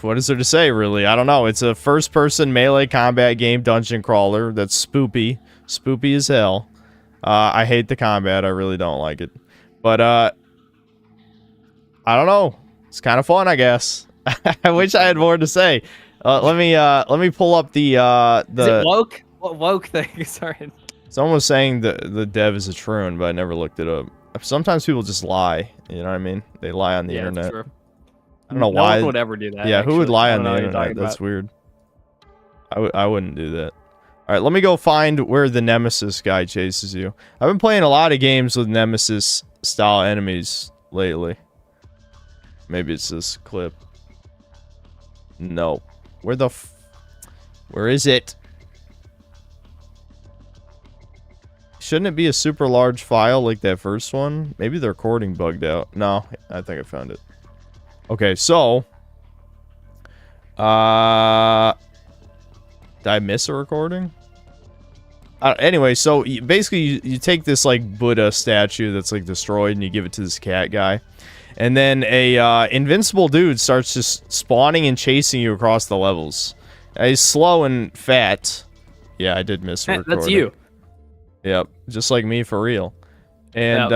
what is there to say, really? I don't know. It's a first-person melee combat game dungeon crawler that's spoopy. Spoopy as hell. I hate the combat. I really don't like it. But, I don't know. It's kind of fun, I guess. I wish I had more to say. Let me pull up the... Is it woke? What woke thing? Sorry. Someone was saying the dev is a troon, but I never looked it up. Sometimes people just lie. You know what I mean? They lie on the internet. True. I don't know why. No one would ever do that. Yeah, who would lie on the internet? That's weird. I wouldn't do that. All right, let me go find where the Nemesis guy chases you. I've been playing a lot of games with Nemesis-style enemies lately. Maybe it's this clip. No. Where is it? Shouldn't it be a super large file like that first one? Maybe the recording bugged out. No, I think I found it. Okay, so... did I miss a recording? Anyway, so basically you take this like Buddha statue that's like destroyed and you give it to this cat guy. And then a invincible dude starts just spawning and chasing you across the levels. He's slow and fat. Yeah, I did miss a recording. That's you. Yep, just like me for real. And,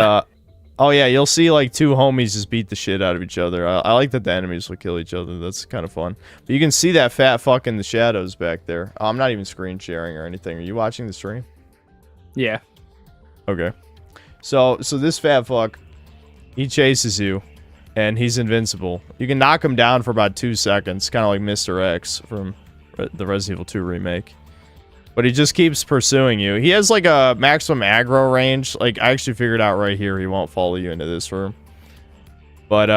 oh yeah, you'll see like two homies just beat the shit out of each other. I like that the enemies will kill each other. That's kind of fun. But you can see that fat fuck in the shadows back there. I'm not even screen sharing or anything. Are you watching the stream? Yeah. Okay. So this fat fuck, he chases you, and he's invincible. You can knock him down for about 2 seconds, kind of like Mr. X from the Resident Evil 2 remake. But he just keeps pursuing you. He has like a maximum aggro range. Like, I actually figured out right here he won't follow you into this room. But,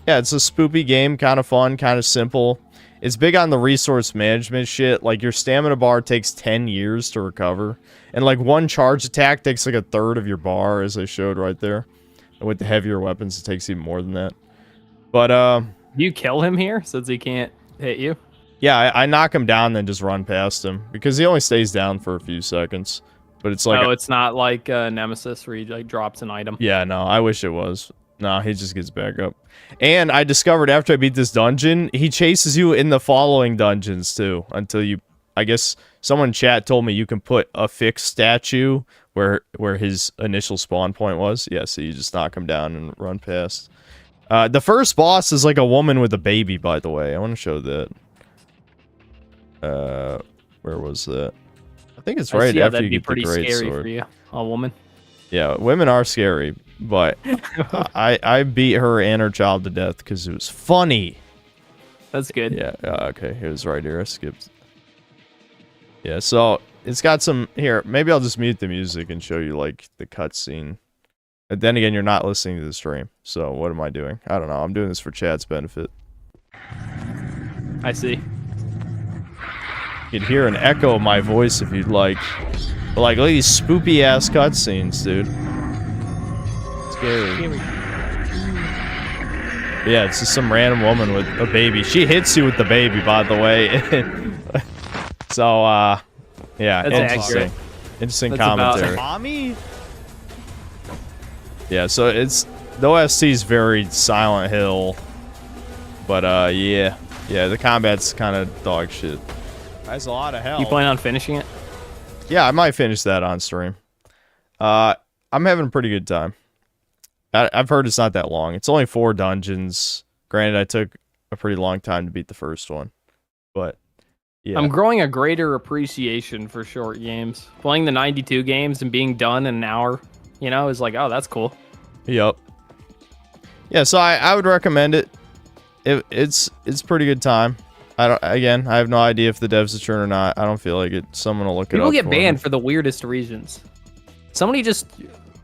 yeah, it's a spoopy game, kind of fun, kind of simple. It's big on the resource management shit. Like, your stamina bar takes 10 years to recover. And, like, one charge attack takes, like, a third of your bar, as I showed right there. And with the heavier weapons, it takes even more than that. But, you kill him here, since he can't hit you? Yeah, I knock him down, then just run past him. Because he only stays down for a few seconds. But it's like... Oh, it's not like Nemesis, where he, like, drops an item. Yeah, no, I wish it was. No, he just gets back up. And I discovered after I beat this dungeon, he chases you in the following dungeons, too. Until you... I guess someone in chat told me you can put a fixed statue where his initial spawn point was. Yeah, so you just knock him down and run past. The first boss is like a woman with a baby, by the way. I want to show that. Where was that? I think it's right after you get the great sword. That'd be pretty scary for you, a woman. Yeah, women are scary, but I beat her and her child to death because it was funny. That's good. Yeah, okay, it was right here. I skipped. Yeah, so it's got some... Here, maybe I'll just mute the music and show you, like, the cutscene. But then again, you're not listening to the stream, so what am I doing? I don't know. I'm doing this for chat's benefit. I see. You can hear an echo of my voice if you'd like. But, like, look at these spoopy-ass cutscenes, dude. Scary. Yeah, it's just some random woman with a baby. She hits you with the baby, by the way. So, yeah, that's interesting. Accurate. Interesting that's commentary. Mommy? Yeah, so it's... The OST is very Silent Hill. But, yeah. Yeah, the combat's kind of dog shit. That's a lot of hell. You plan on finishing it? Yeah, I might finish that on stream. I'm having a pretty good time. I've heard it's not that long. It's only 4 dungeons. Granted, I took a pretty long time to beat the first one. But, yeah. I'm growing a greater appreciation for short games. Playing the 92 games and being done in an hour, you know, is like, oh, that's cool. Yep. Yeah, so I would recommend it. It's pretty good time. I have no idea if the devs are true or not. I don't feel like it. Someone will look it up. People get banned for the weirdest reasons. Somebody just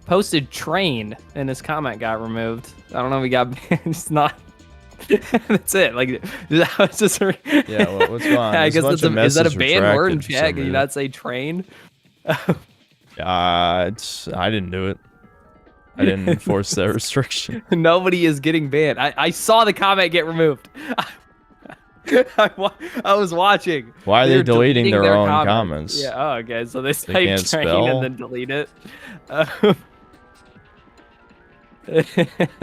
posted train and his comment got removed. I don't know if he got banned. It's not. That's it. Like, that's just. Yeah, what's going on? I guess that's is that a banned word in chat? Can you not say train? I didn't do it. I didn't enforce that restriction. Nobody is getting banned. I saw the comment get removed. I was watching. Why are they deleting their own comments? Yeah, oh, okay. So they type train spell? And then delete it.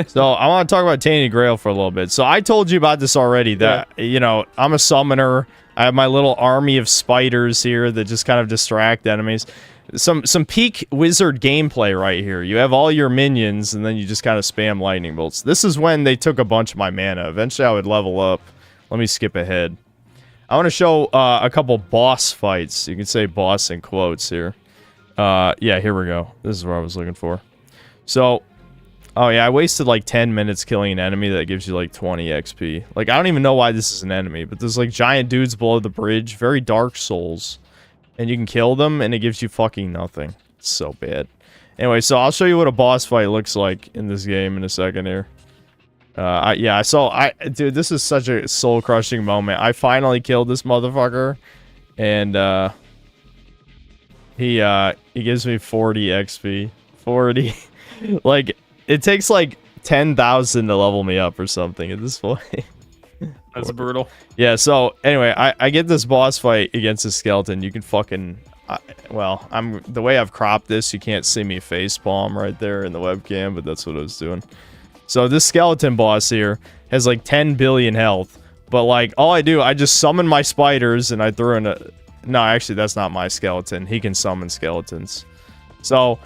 So I want to talk about Tainted Grail for a little bit. So I told you about this already, that, you know, I'm a summoner. I have my little army of spiders here that just kind of distract enemies. Some peak wizard gameplay right here. You have all your minions, and then you just kind of spam lightning bolts. This is when they took a bunch of my mana. Eventually, I would level up. Let me skip ahead. I want to show a couple boss fights. You can say boss in quotes here. Yeah, here we go. This is what I was looking for. So, oh yeah, I wasted like 10 minutes killing an enemy that gives you like 20 XP. Like, I don't even know why this is an enemy, but there's like giant dudes below the bridge. Very Dark Souls. And you can kill them, and it gives you fucking nothing. It's so bad. Anyway, so I'll show you what a boss fight looks like in this game in a second here. Dude, this is such a soul-crushing moment. I finally killed this motherfucker, and, he gives me 40 XP. 40. Like, it takes, like, 10,000 to level me up or something at this point. That's brutal. Yeah, so, anyway, I get this boss fight against a skeleton. You can fucking... the way I've cropped this, you can't see me facepalm right there in the webcam, but that's what I was doing. So this skeleton boss here has like 10 billion health. But like, all I do, I just summon my spiders and I throw in a... No, actually, that's not my skeleton. He can summon skeletons. So,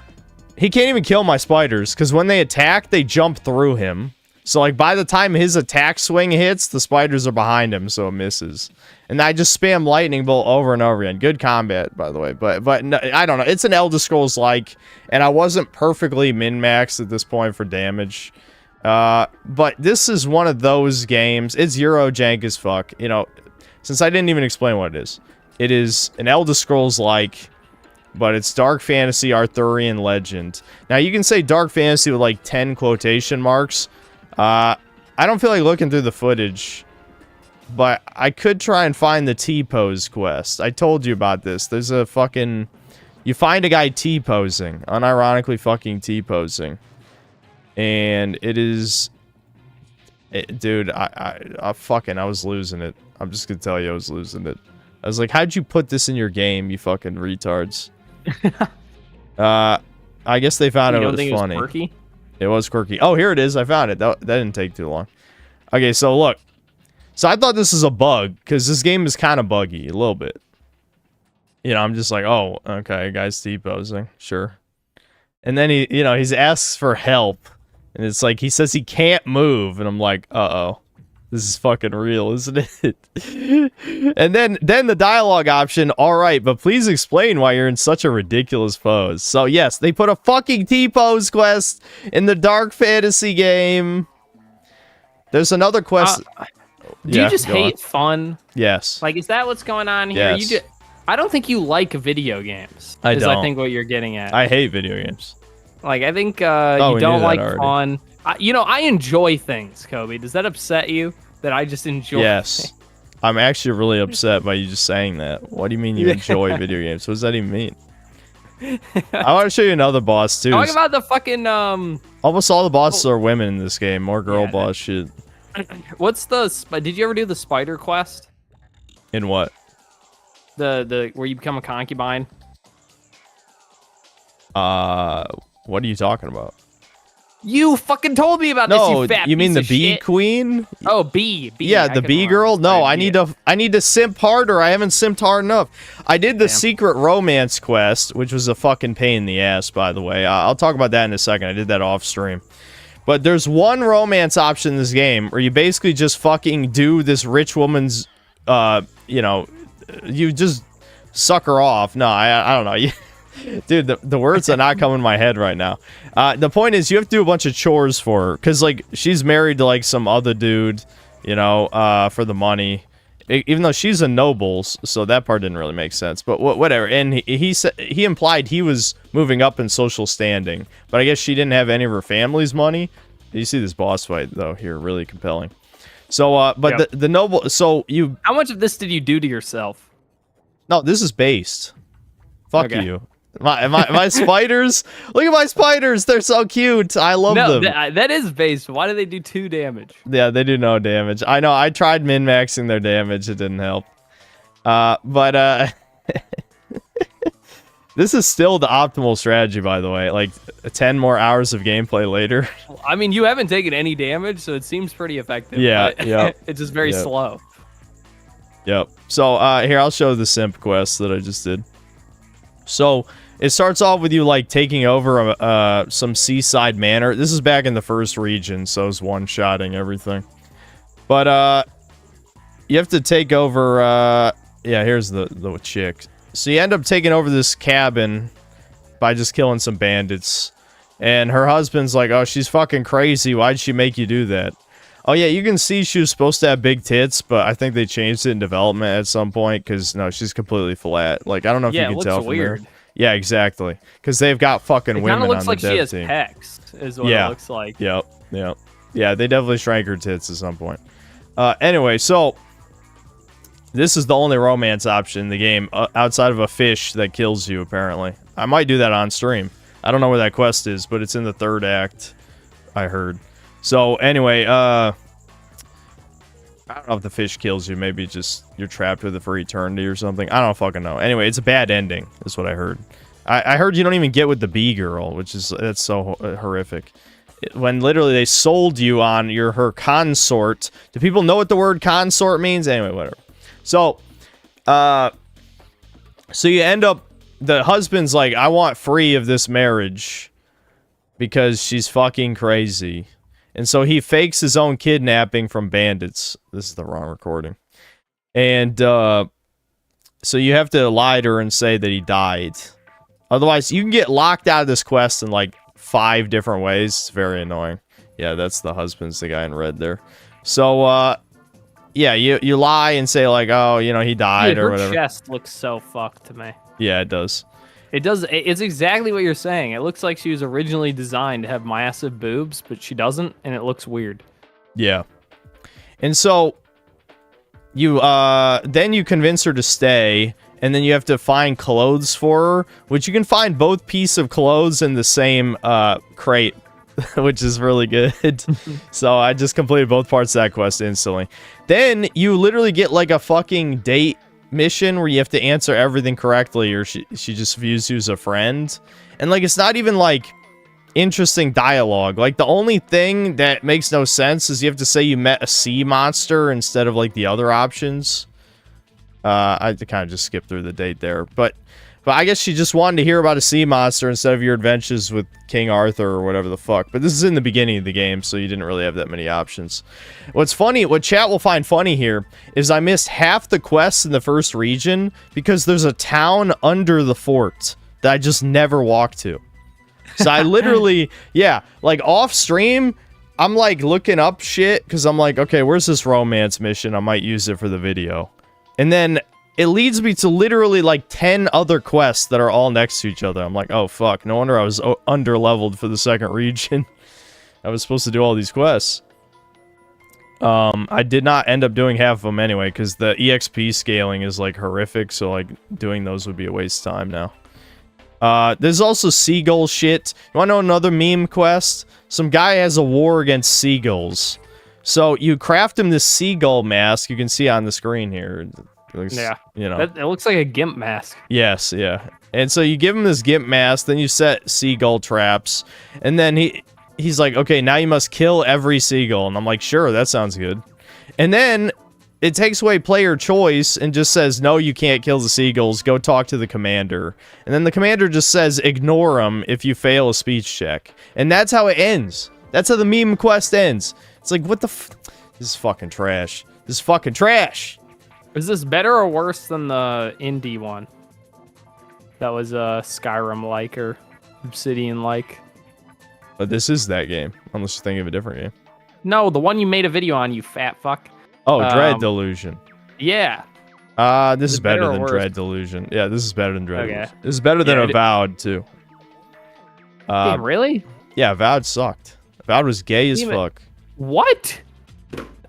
he can't even kill my spiders, because when they attack, they jump through him. So like, by the time his attack swing hits, the spiders are behind him, so it misses. And I just spam lightning bolt over and over again. Good combat, by the way. But no, I don't know. It's an Elder Scrolls-like, and I wasn't perfectly min-maxed at this point for damage. But this is one of those games. It's Eurojank as fuck. You know, since I didn't even explain what it is. It is an Elder Scrolls-like, but it's dark fantasy Arthurian legend. Now, you can say dark fantasy with like 10 quotation marks. I don't feel like looking through the footage, but I could try and find the T-pose quest. I told you about this. There's a fucking... You find a guy T-posing. Unironically fucking T-posing. And it is... dude, I was losing it. I'm just gonna tell you I was losing it. I was like, how'd you put this in your game, you fucking retards? I guess they found it was funny. It was quirky? It was quirky. Oh, here it is. I found it. That didn't take too long. Okay, so look. So I thought this was a bug, because this game is kind of buggy, a little bit. You know, I'm just like, oh, okay, guy's T-posing. Sure. And then he, he's asks for help. And it's like, he says he can't move. And I'm like, uh-oh. This is fucking real, isn't it? And then the dialogue option, all right, but please explain why you're in such a ridiculous pose. So yes, they put a fucking T-pose quest in the dark fantasy game. There's another quest. Do you just hate fun? Yes. Like, is that what's going on here? Yes. I don't think you like video games. I don't. I think what you're getting at. I hate video games. Like, I think you don't like fun. I enjoy things, Kobe. Does that upset you that I just enjoy? Yes. I'm actually really upset by you just saying that. What do you mean you enjoy video games? What does that even mean? I want to show you another boss, too. Talk about the fucking... Almost all the bosses are women in this game. More girl boss shit. What's the... Did you ever do the spider quest? In what? The where you become a concubine? What are you talking about? You fucking told me about this, you fat you mean the piece of bee shit. queen? Oh, bee. Yeah, the bee girl? No, I need to simp harder. I haven't simped hard enough. I did the secret romance quest, which was a fucking pain in the ass, by the way. I'll talk about that in a second. I did that off stream. But there's one romance option in this game where you basically just fucking do this rich woman's, you just suck her off. No, I don't know. Dude, the words are not coming in my head right now. The point is, you have to do a bunch of chores for her. Because, like, she's married to, like, some other dude, for the money. Even though she's a nobles, so that part didn't really make sense. But whatever. And he implied he was moving up in social standing. But I guess she didn't have any of her family's money. You see this boss fight, though, here. Really compelling. So, but the noble... So, you... How much of this did you do to yourself? No, this is based. Fuck you. My spiders? Look at my spiders. They're so cute. I love them. That is based. Why do they do 2 damage? Yeah, they do no damage. I know. I tried min-maxing their damage. It didn't help. This is still the optimal strategy, by the way. Like, 10 more hours of gameplay later. I mean, you haven't taken any damage, so it seems pretty effective. Yeah, yeah. It's just very slow. Yep. So, here, I'll show the simp quest that I just did. So... It starts off with you, like, taking over some seaside manor. This is back in the first region, so it's one-shotting everything. But, you have to take over, yeah, here's the chick. So you end up taking over this cabin by just killing some bandits. And her husband's like, oh, she's fucking crazy. Why'd she make you do that? Oh, yeah, you can see she was supposed to have big tits, but I think they changed it in development at some point, because, no, she's completely flat. Like, I don't know if you can tell from weird. There. Yeah, exactly. Because they've got fucking women on the dev team. It kind of looks like she has pecs, is what it looks like. Yep. Yeah, they definitely shrank her tits at some point. Anyway, so... This is the only romance option in the game, outside of a fish that kills you, apparently. I might do that on stream. I don't know where that quest is, but it's in the 3rd act, I heard. So, anyway, I don't know if the fish kills you. Maybe just you're trapped with it for eternity or something. I don't fucking know. Anyway, it's a bad ending, is what I heard. I heard you don't even get with the bee girl, that's so horrific. When literally they sold you on her consort. Do people know what the word consort means? Anyway, whatever. So, so you end up... The husband's like, I want free of this marriage because she's fucking crazy. And so he fakes his own kidnapping from bandits. This is the wrong recording. And so you have to lie to her and say that he died. Otherwise, you can get locked out of this quest in like 5 different ways. It's very annoying. Yeah, that's the husband's the guy in red there. So, yeah, you lie and say like, oh, he died or whatever. Her chest looks so fucked to me. Yeah, it does. It does. It's exactly what you're saying. It looks like she was originally designed to have massive boobs, but she doesn't, and it looks weird. Yeah. And so you then you convince her to stay, and then you have to find clothes for her, which you can find both pieces of clothes in the same crate, which is really good. So I just completed both parts of that quest instantly. Then you literally get like a fucking date mission where you have to answer everything correctly, or she just views you as a friend. And like, it's not even like interesting dialogue. Like, the only thing that makes no sense is you have to say you met a sea monster instead of like the other options. I kind of just skipped through the date there, but I guess she just wanted to hear about a sea monster instead of your adventures with King Arthur or whatever the fuck. But this is in the beginning of the game, so you didn't really have that many options. What's funny, what chat will find funny here, is I missed half the quests in the first region because there's a town under the fort that I just never walked to. So I literally, yeah, like off stream, I'm like looking up shit because I'm like, okay, where's this romance mission? I might use it for the video. And then it leads me to literally like 10 other quests that are all next to each other. I'm like, oh fuck, no wonder I was under-leveled for the second region. I was supposed to do all these quests. I did not end up doing half of them anyway, because the EXP scaling is like horrific, so like doing those would be a waste of time now. There's also seagull shit. You wanna know another meme quest? Some guy has a war against seagulls. So you craft him this seagull mask, you can see on the screen here. It looks, yeah, you know, it looks like a gimp mask. Yes, yeah. And so you give him this gimp mask, then you set seagull traps, and then he's like, okay, now you must kill every seagull. And I'm like, sure, that sounds good. And then it takes away player choice and just says, no, you can't kill the seagulls. Go talk to the commander. And then the commander just says, ignore him if you fail a speech check. And that's how it ends. That's how the meme quest ends. It's like, what the this is fucking trash. This is fucking trash. Is this better or worse than the indie one? That was Skyrim-like or Obsidian-like. But this is that game, unless you're thinking of a different game. No, the one you made a video on, you fat fuck. Oh, Dread Delusion. Yeah. This is better than Dread Delusion. Yeah, this is better than Dread Delusion. This is better than Avowed, too. Damn, really? Yeah, Avowed sucked. Avowed was gay as fuck. What?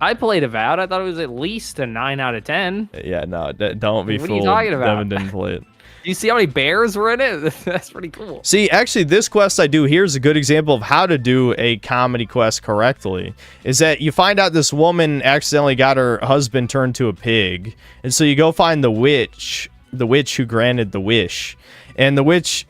I played Avowed. I thought it was at least a 9 out of 10. Yeah, no, don't be fooled. What are you talking about? Devin didn't play it. Do you see how many bears were in it? That's pretty cool. See, actually, this quest I do here is a good example of how to do a comedy quest correctly. Is that you find out this woman accidentally got her husband turned to a pig, and so you go find the witch who granted the wish, and the witch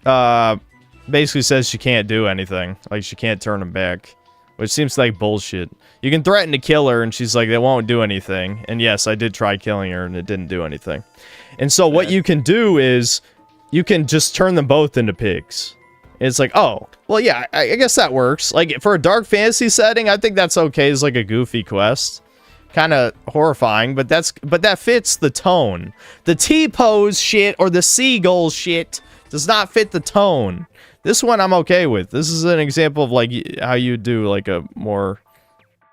basically says she can't do anything, like she can't turn him back, which seems like bullshit. You can threaten to kill her, and she's like, they won't do anything. And yes, I did try killing her, and it didn't do anything. And so what you can do is, you can just turn them both into pigs. And it's like, oh, well, yeah, I guess that works. Like, for a dark fantasy setting, I think that's okay as like a goofy quest. Kind of horrifying, but that fits the tone. The T-pose shit or the seagull shit does not fit the tone. This one I'm okay with. This is an example of like how you do like a more...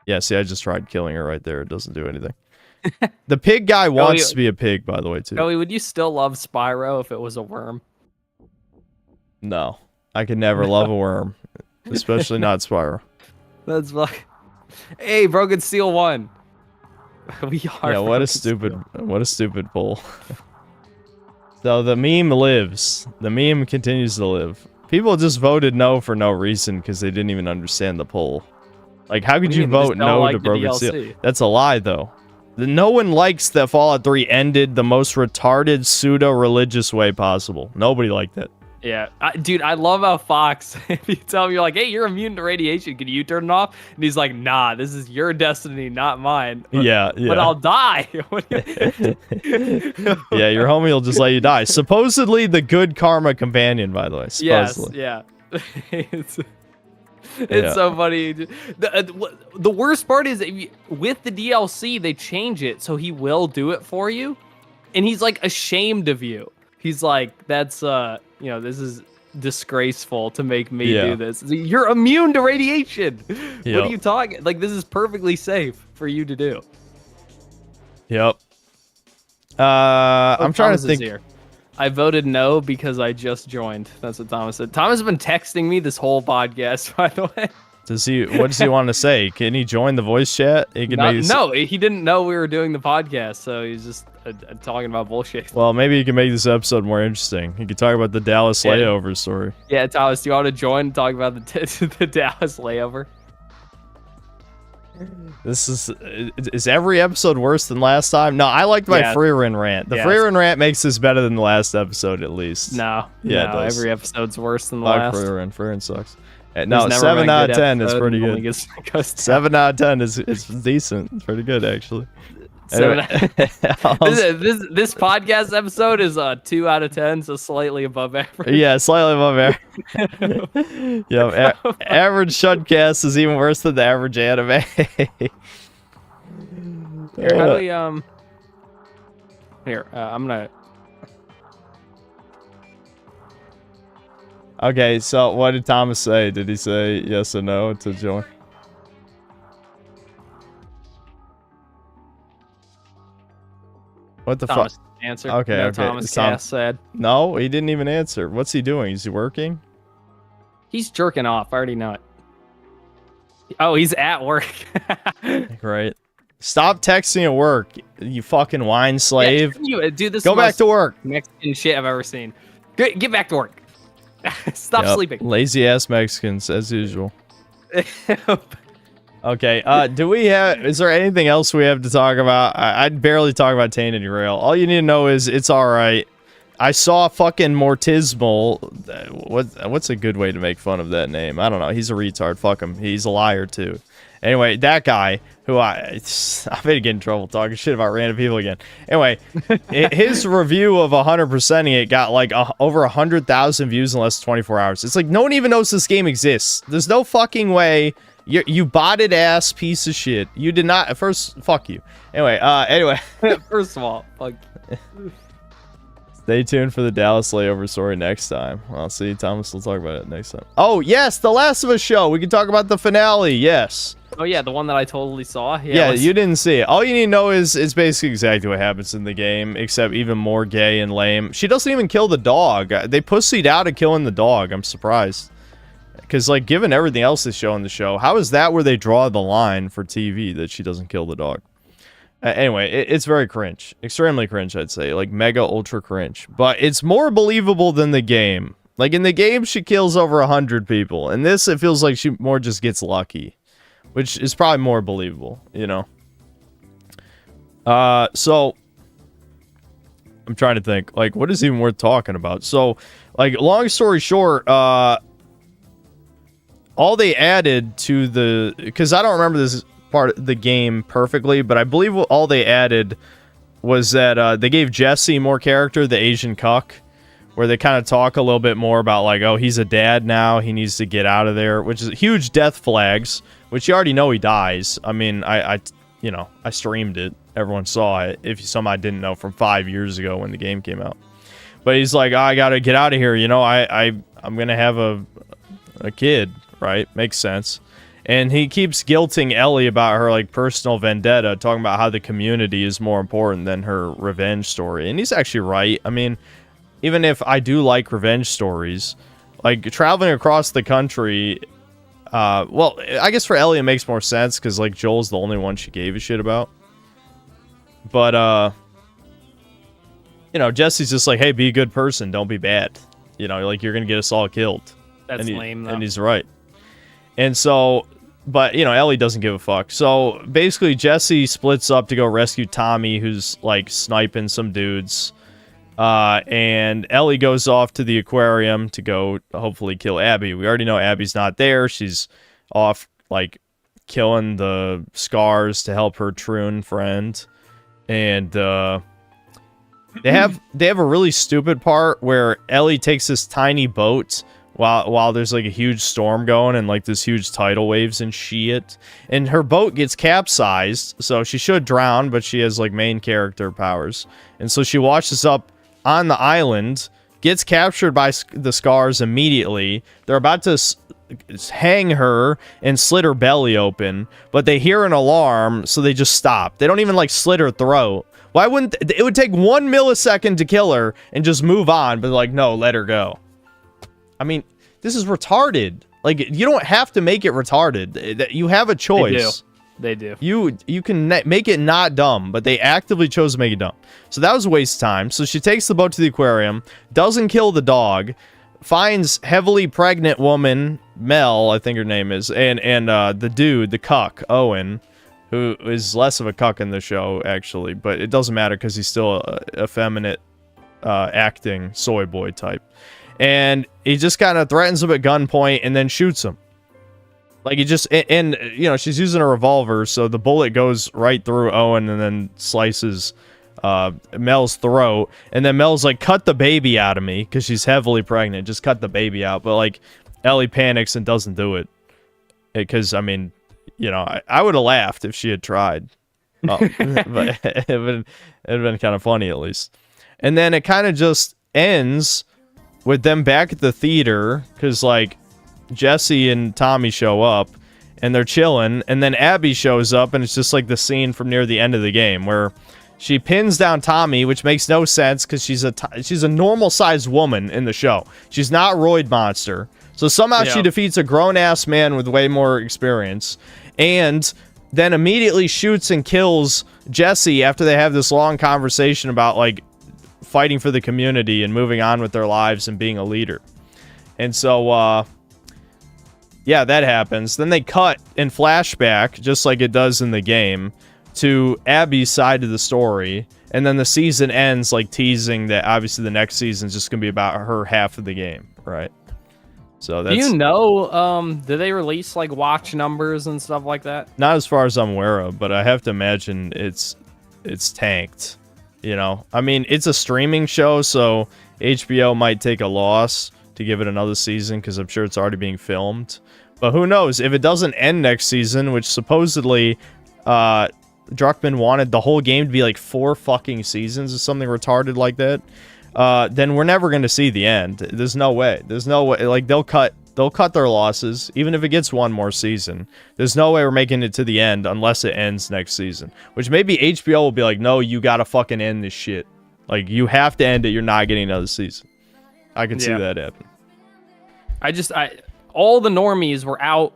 Yeah, see, I just tried killing her right there. It doesn't do anything. The pig guy wants to be a pig, by the way, too. Joey, would you still love Spyro if it was a worm? No. I could never love a worm. Especially not Spyro. That's like... Hey, Broken Steel 1. We are... Yeah, what a stupid pull. So the meme lives. The meme continues to live. People just voted no for no reason because they didn't even understand the poll. Like, how could you vote no to Broken Steel? That's a lie, though. No one likes that Fallout 3 ended the most retarded, pseudo-religious way possible. Nobody liked it. Yeah. Dude, I love how Fox, if you tell him, you're like, hey, you're immune to radiation, can you turn it off? And he's like, nah, this is your destiny, not mine. But, yeah. But I'll die. Yeah, your homie will just let you die. Supposedly the good karma companion, by the way. Supposedly. Yes, yeah. It's so funny. The worst part is with the DLC, they change it so he will do it for you. And he's like ashamed of you. He's like, that's, this is disgraceful to make me do this. You're immune to radiation. Yep. What are you talking? Like, this is perfectly safe for you to do. Yep. I'm trying to think. I voted no because I just joined. That's what Thomas said. Thomas has been texting me this whole podcast, by the way. What does he want to say? Can he join the voice chat? He can no, he didn't know we were doing the podcast, so he's just talking about bullshit. Well, maybe you can make this episode more interesting. You can talk about the Dallas layover story. Yeah, Thomas, do you want to join and talk about the Dallas layover? This is every episode worse than last time? No, I liked my Freerin rant. The Freerin rant makes this better than the last episode, at least. No, yeah, no, every episode's worse than the last. Freerin sucks. No, 7 out of 10 is pretty good. 7 out of 10 is decent. It's pretty good, actually. Anyway. This podcast episode is 2 out of 10, so slightly above average. Yeah, slightly above average. Yeah, average CHUDCAST is even worse than the average anime. Here, how do we Here, I'm gonna. Okay, so what did Thomas say? Did he say yes or no to join? What the fuck? Answer. Okay, no, okay. Thomas Cass said. No, he didn't even answer. What's he doing? Is he working? He's jerking off. I already know it. Oh, he's at work. Right. Stop texting at work, you fucking wine slave. Yeah, dude, this Go back to work. Mexican shit I've ever seen. Get back to work. Stop sleeping. Lazy ass Mexicans, as usual. Okay, is there anything else we have to talk about? I'd barely talk about Tainted Grail. All you need to know is it's alright. I saw fucking Mortismal. What's a good way to make fun of that name? I don't know. He's a retard. Fuck him. He's a liar, too. Anyway, that guy, who I'm gonna get in trouble talking shit about random people again. Anyway, his review of 100%ing it got like over 100,000 views in less than 24 hours. It's like no one even knows this game exists. There's no fucking way. You botted ass piece of shit. You did not. First, fuck you. Anyway, First of all, fuck you. Stay tuned for the Dallas layover story next time. I'll see. Thomas will talk about it next time. Oh, yes, the Last of Us show. We can talk about the finale. Yes. Oh, yeah, the one that I totally saw. Yeah, you didn't see it. All you need to know is it's basically exactly what happens in the game, except even more gay and lame. She doesn't even kill the dog. They pussied out at killing the dog. I'm surprised. Because, like, given everything else they show in the show, how is that where they draw the line for TV that she doesn't kill the dog? Anyway, it's very cringe. Extremely cringe, I'd say. Like, mega ultra cringe. But it's more believable than the game. Like, in the game, she kills over 100 people. In this, it feels like she more just gets lucky. Which is probably more believable, you know? So... I'm trying to think. Like, what is even worth talking about? So, like, long story short, all they added to the... Because I don't remember this part of the game perfectly, but I believe all they added was that they gave Jesse more character, the Asian cuck, where they kind of talk a little bit more about, like, oh, he's a dad now, he needs to get out of there, which is huge death flags, which you already know he dies. I mean, I streamed it. Everyone saw it, if somebody didn't know, from 5 years ago when the game came out. But he's like, oh, I gotta get out of here, you know, I'm gonna have a kid, right? Makes sense. And he keeps guilting Ellie about her, like, personal vendetta, talking about how the community is more important than her revenge story. And he's actually right. I mean, even if I do like revenge stories, like, traveling across the country, well, I guess for Ellie it makes more sense, because, like, Joel's the only one she gave a shit about. But, you know, Jesse's just like, hey, be a good person, don't be bad. You know, like, you're gonna get us all killed. That's lame, though. And he's right. And so, but, you know, Ellie doesn't give a fuck. So, basically, Jesse splits up to go rescue Tommy, who's, like, sniping some dudes. And Ellie goes off to the aquarium to go, hopefully, kill Abby. We already know Abby's not there. She's off, like, killing the scars to help her Troon friend. And, they have a really stupid part where Ellie takes this tiny boat while there's, like, a huge storm going and, like, this huge tidal waves and shit. And her boat gets capsized, so she should drown, but she has, like, main character powers. And so she washes up on the island, gets captured by the scars immediately. They're about to hang her and slit her belly open, but they hear an alarm, so they just stop. They don't even, like, slit her throat. Why wouldn't it would take 1 millisecond to kill her and just move on, but like, no, let her go. I mean, this is retarded. Like, you don't have to make it retarded. You have a choice. They do. You can make it not dumb, but they actively chose to make it dumb. So that was a waste of time. So she takes the boat to the aquarium, doesn't kill the dog, finds heavily pregnant woman, Mel, I think her name is, and the dude, the cuck, Owen, who is less of a cuck in the show, actually, but it doesn't matter because he's still a effeminate acting soy boy type. And he just kind of threatens him at gunpoint and then shoots him. Like, he just, and you know, she's using a revolver, so the bullet goes right through Owen and then slices Mel's throat. And then Mel's like, cut the baby out of me, because she's heavily pregnant. Just cut the baby out. But, like, Ellie panics and doesn't do it. Because, I mean, you know, I would have laughed if she had tried. But it would have been kind of funny, at least. And then it kind of just ends with them back at the theater, because, like, Jesse and Tommy show up, and they're chilling, and then Abby shows up, and it's just like the scene from near the end of the game, where she pins down Tommy, which makes no sense, because she's a normal-sized woman in the show. She's not Roid Monster. So somehow she defeats a grown-ass man with way more experience, and then immediately shoots and kills Jesse after they have this long conversation about, like, fighting for the community and moving on with their lives and being a leader. And so, yeah, that happens. Then they cut in flashback, just like it does in the game, to Abby's side of the story. And then the season ends, like, teasing that obviously the next season is just going to be about her half of the game, right? So that's... Do you know, did they release, like, watch numbers and stuff like that? Not as far as I'm aware of, but I have to imagine it's tanked, you know? I mean, it's a streaming show, so HBO might take a loss to give it another season, because I'm sure it's already being filmed. But who knows? If it doesn't end next season, which supposedly Druckmann wanted the whole game to be like 4 fucking seasons or something retarded like that, then we're never going to see the end. There's no way. There's no way. Like, they'll cut their losses, even if it gets one more season. There's no way we're making it to the end unless it ends next season. Which maybe HBO will be like, no, you gotta fucking end this shit. Like, you have to end it. You're not getting another season. I can see that happen. All the normies were out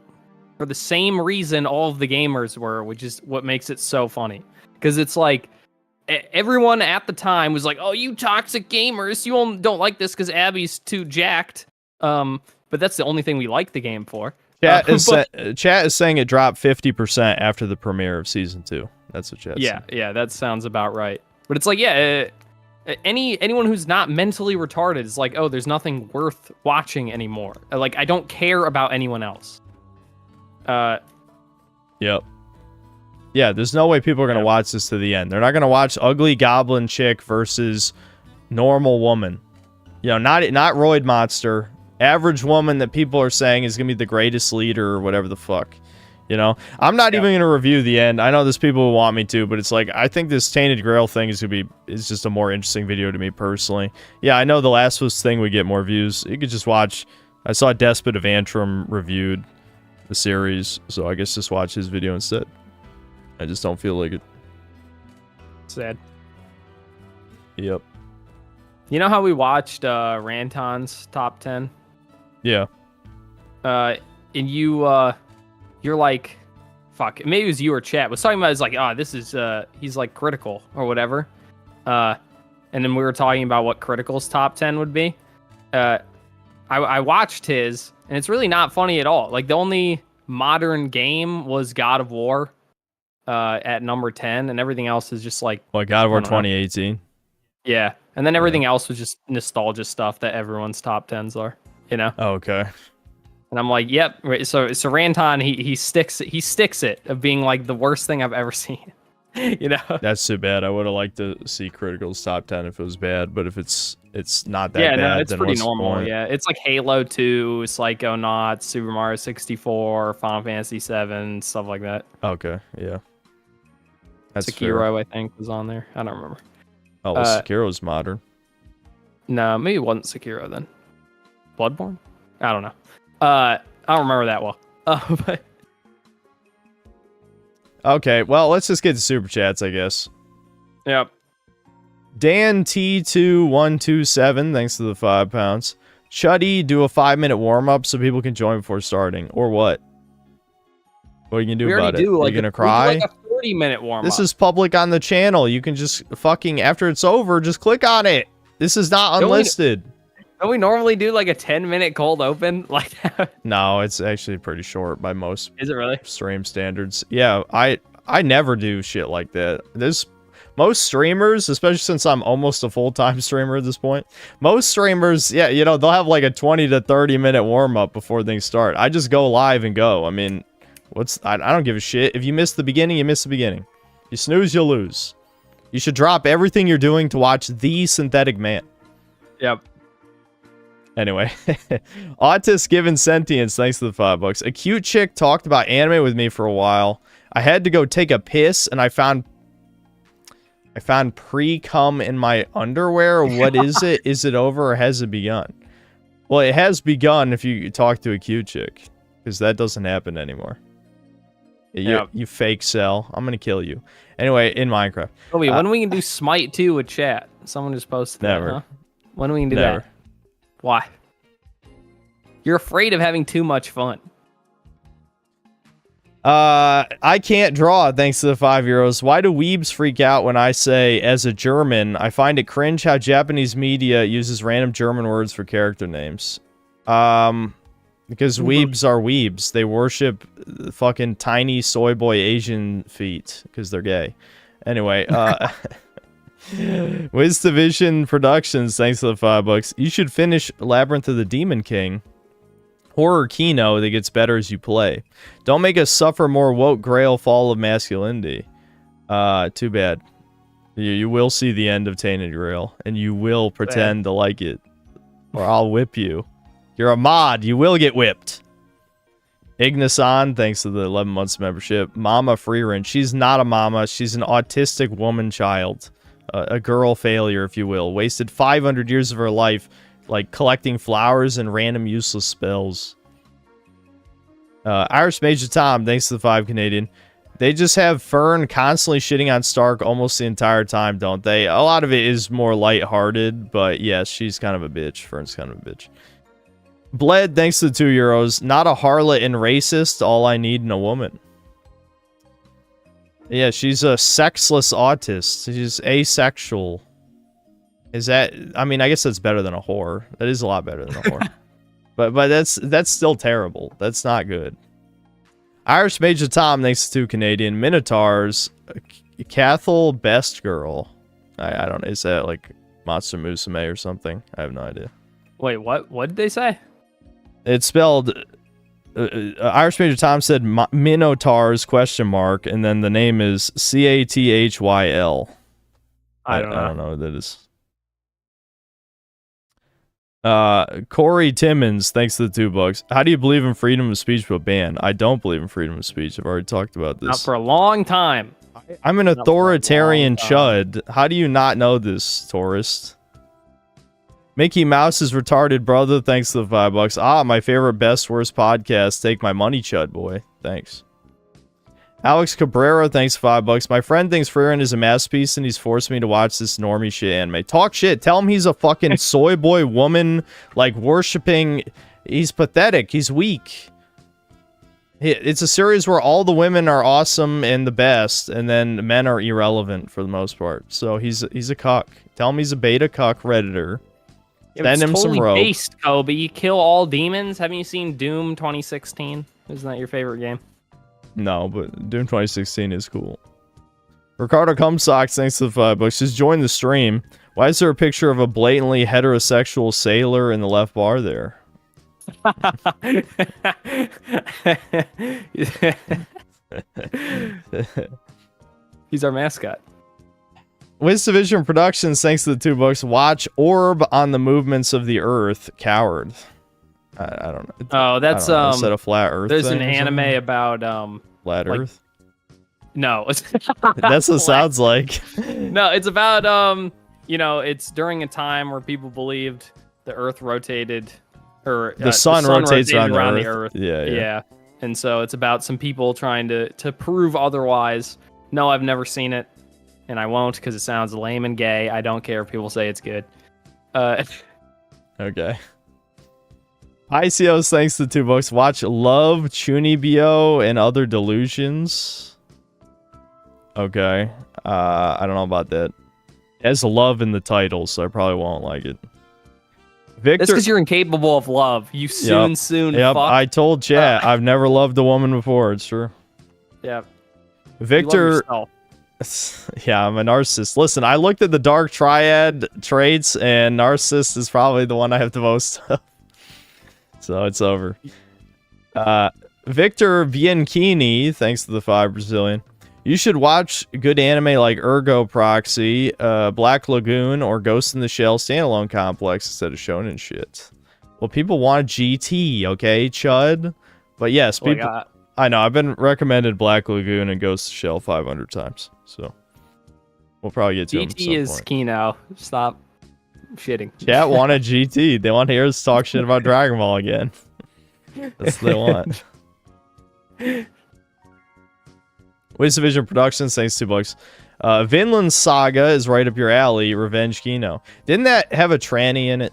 for the same reason all of the gamers were, which is what makes it so funny. Because it's like, everyone at the time was like, oh, you toxic gamers, you don't like this because Abby's too jacked. But that's the only thing we like the game for. Chat is saying it dropped 50% after the premiere of Season 2. That's what chat's saying. Yeah, that sounds about right. But it's like, anyone who's not mentally retarded is like, oh, there's nothing worth watching anymore. Like, I don't care about anyone else. Yep. Yeah, there's no way people are going to watch this to the end. They're not going to watch Ugly Goblin Chick versus Normal Woman. You know, not Roid Monster. Average woman that people are saying is going to be the greatest leader or whatever the fuck. You know, I'm not even going to review the end. I know there's people who want me to, but it's like, I think this Tainted Grail thing is just a more interesting video to me personally. Yeah, I know the Last of Us thing would get more views. You could just watch. I saw Despot of Antrim reviewed the series, so I guess just watch his video instead. I just don't feel like it. Sad. Yep. You know how we watched Ranton's top 10? Yeah. And you're like, fuck, maybe it was you or chat was talking about, it's like, oh, this is he's like critical or whatever, and then we were talking about what Critical's top 10 would be. I watched his, and it's really not funny at all. Like, the only modern game was God of War at number 10, and everything else is just like, what, God of War 2018? Yeah, and then everything else was just nostalgia stuff that everyone's top 10s are, you know? Oh, okay. And I'm like, yep. So Ranton, he sticks it of being like the worst thing I've ever seen. You know? That's too bad. I would have liked to see Critical's top 10 if it was bad, but if it's not that bad, no, it's then pretty what's normal. the point? Yeah, it's like Halo 2, Psychonauts, Super Mario 64, Final Fantasy 7, stuff like that. Okay, yeah. That's Sekiro, fair. I think, was on there. I don't remember. Oh, well, Sekiro's modern. No, maybe it wasn't Sekiro then. Bloodborne? I don't know. I don't remember that well. But okay, well, let's just get to super chats, I guess. Yep. Dan T2127, thanks to the £5. Chuddy, do a 5-minute warm-up so people can join before starting. Or what? What are you going to do about it? Are you going to cry? Like a 30-minute warm-up. This is public on the channel. You can just fucking, after it's over, just click on it. This is not unlisted. Don't we normally do like a 10-minute cold open like that? No, it's actually pretty short by most. Is it really? Stream standards. Yeah, I never do shit like that. Most streamers, especially since I'm almost a full-time streamer at this point, most streamers, yeah, you know, they'll have like a 20 to 30-minute warm-up before things start. I just go live and go. I mean, I don't give a shit. If you miss the beginning, you miss the beginning. You snooze, you'll lose. You should drop everything you're doing to watch The Synthetic Man. Yep. Anyway, Autist Given Sentience, thanks to the $5. A cute chick talked about anime with me for a while. I had to go take a piss, and I found pre-cum in my underwear. What is it? Is it over or has it begun? Well, it has begun if you talk to a cute chick, because that doesn't happen anymore. You fake cell. I'm gonna kill you. Anyway, in Minecraft. Oh wait, when are we can do Smite 2 with chat? Someone just posted never. That, huh? When are we can do that? Why? You're afraid of having too much fun. I can't draw, thanks to the €5. Why do weebs freak out when I say, as a German, I find it cringe how Japanese media uses random German words for character names? Because weebs are weebs. They worship fucking tiny soy boy Asian feet because they're gay. Anyway, Wiz Division Productions, thanks to the $5. You should finish Labyrinth of the Demon King. Horror Kino that gets better as you play. Don't make us suffer more woke grail fall of masculinity. Too bad. You will see the end of Tainted Grail, and you will pretend to like it. Or I'll whip you. You're a mod. You will get whipped. Ignisan, thanks to the 11 months membership. Mama Freeran. She's not a mama. She's an autistic woman child. A girl failure, if you will. Wasted 500 years of her life like collecting flowers and random useless spells. Irish Major Tom, thanks to the 5 Canadian. They just have Fern constantly shitting on Stark almost the entire time, don't they? A lot of it is more lighthearted, but yes, she's kind of a bitch. Fern's kind of a bitch. Bled, thanks to the €2. Not a harlot and racist, all I need in a woman. Yeah, she's a sexless autist. She's asexual. Is that... I mean, I guess that's better than a whore. That is a lot better than a whore. But that's still terrible. That's not good. Irish Major Tom, thanks to 2 Canadian. Minotaurs. Cathal Best Girl. I don't know. Is that like Monster Musume or something? I have no idea. Wait, what? What did they say? It's spelled... Irish Major Tom said Minotaurs, question mark, and then the name is Cathyl. I don't know what that is. Corey Timmons, thanks to the $2. How do you believe in freedom of speech but ban? I don't believe in freedom of speech. I've already talked about this. Not for a long time. I'm an authoritarian chud. How do you not know this, tourist? Mickey Mouse is retarded, brother. Thanks to the $5. Ah, my favorite best worst podcast. Take my money, chud boy. Thanks. Alex Cabrera, thanks $5. My friend thinks Freeran is a masterpiece, and he's forced me to watch this normie shit anime. Talk shit. Tell him he's a fucking soy boy woman, like worshipping. He's pathetic. He's weak. It's a series where all the women are awesome and the best, and then men are irrelevant for the most part. So he's a cuck. Tell him he's a beta cuck redditor. Send him totally some rope. Based, Kobe. You kill all demons. Haven't you seen Doom 2016? Isn't that your favorite game? No, but Doom 2016 is cool. Ricardo Cumsocks, thanks to the $5. Just join the stream. Why is there a picture of a blatantly heterosexual sailor in the left bar there? He's our mascot. Wiz Division Productions, thanks to the $2. Watch Orb on the Movements of the Earth. Coward. I don't know. Oh, that's is that a flat Earth? There's an anime about flat Earth. No, that's what it sounds like. No, it's about you know, it's during a time where people believed the Earth rotated, or the sun rotates around the Earth. Yeah. And so it's about some people trying to prove otherwise. No, I've never seen it. and I won't because it sounds lame and gay. I don't care if people say it's good. Okay. ICOs, thanks to the 2 books. Watch Love, Chunibyo, and Other Delusions. Okay. I don't know about that. It has love in the title, so I probably won't like it. Victor, that's because you're incapable of love. You soon Yep, fuck. I told chat I've never loved a woman before. It's true. Yep. Victor. Yeah, I'm a narcissist. Listen, I looked at the dark triad traits, and narcissist is probably the one I have the most of. So it's over. Victor Bianchini, thanks to the 5 Brazilian. You should watch good anime like Ergo Proxy, Black Lagoon, or Ghost in the Shell standalone complex instead of shonen shit. Well, people want GT, okay, Chud? But yes, people... I know, I've been recommended Black Lagoon and Ghost in the Shell 500 times, so... We'll probably get to them at some GT is point. Kino. Stop shitting. Chat wanted GT. They want to hear us talk shit about Dragon Ball again. That's what they want. Waste Division Productions, thanks 2 bucks. Vinland Saga is right up your alley. Revenge Kino. Didn't that have a tranny in it?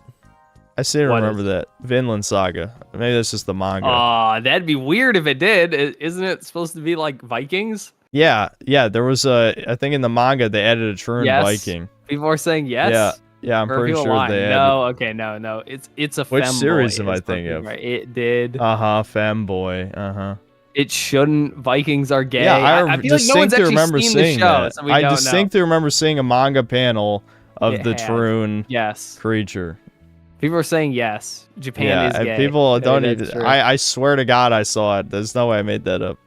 I still remember that. Vinland Saga. Maybe that's just the manga. That'd be weird if it did. Isn't it supposed to be like Vikings? Yeah. There was I think in the manga they added a Troon Viking. People are saying yes. Yeah, I'm pretty sure they added. No, okay, no. It's a Which femboy series am I thinking of? Right? It did. Femboy. It shouldn't. Vikings are gay. Yeah, I feel like no one's actually remember seen seeing the show, that. so we I don't distinctly remember seeing a manga panel of the Troon yes creature. People are saying yes. Japan is gay. People don't need to. I swear to God I saw it. There's no way I made that up.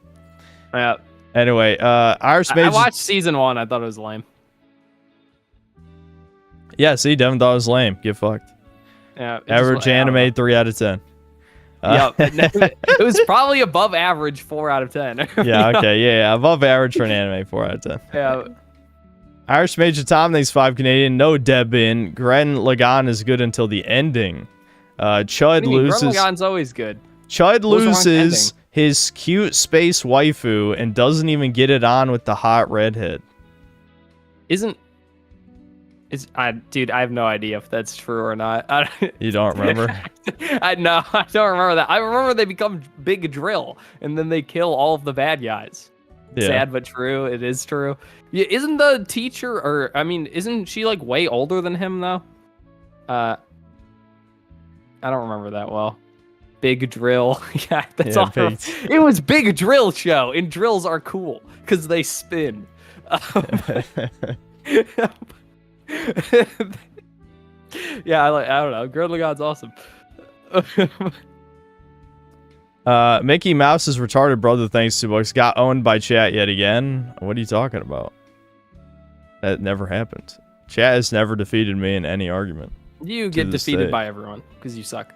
Yeah. Anyway, Irish Mage. I watched season 1. I thought it was lame. Yeah, see, Devin thought it was lame. Get fucked. Yeah. Average anime 3 out of 10. Yeah, it was probably above average 4 out of 10. Yeah, okay, yeah, above average for an anime 4 out of 10. Yeah. Irish Major Tom, thanks 5 Canadian. No Debin. Gren Lagann is good until the ending. Chud loses. Gren Lagann's always good. Chud loses his cute space waifu and doesn't even get it on with the hot redhead. Dude, I have no idea if that's true or not. You don't remember? I don't remember that. I remember they become Big Drill and then they kill all of the bad guys. Yeah. Sad but true. It is true. Yeah, isn't the teacher isn't she like way older than him though? I don't remember that well. Big Drill. Yeah, that's all. It was Big Drill show, and drills are cool because they spin. Yeah, I don't know. Gren Lagann's awesome. Mickey Mouse's retarded brother, thanks to books, got owned by chat yet again. What are you talking about? That never happened. Chat has never defeated me in any argument. You get defeated by everyone because you suck.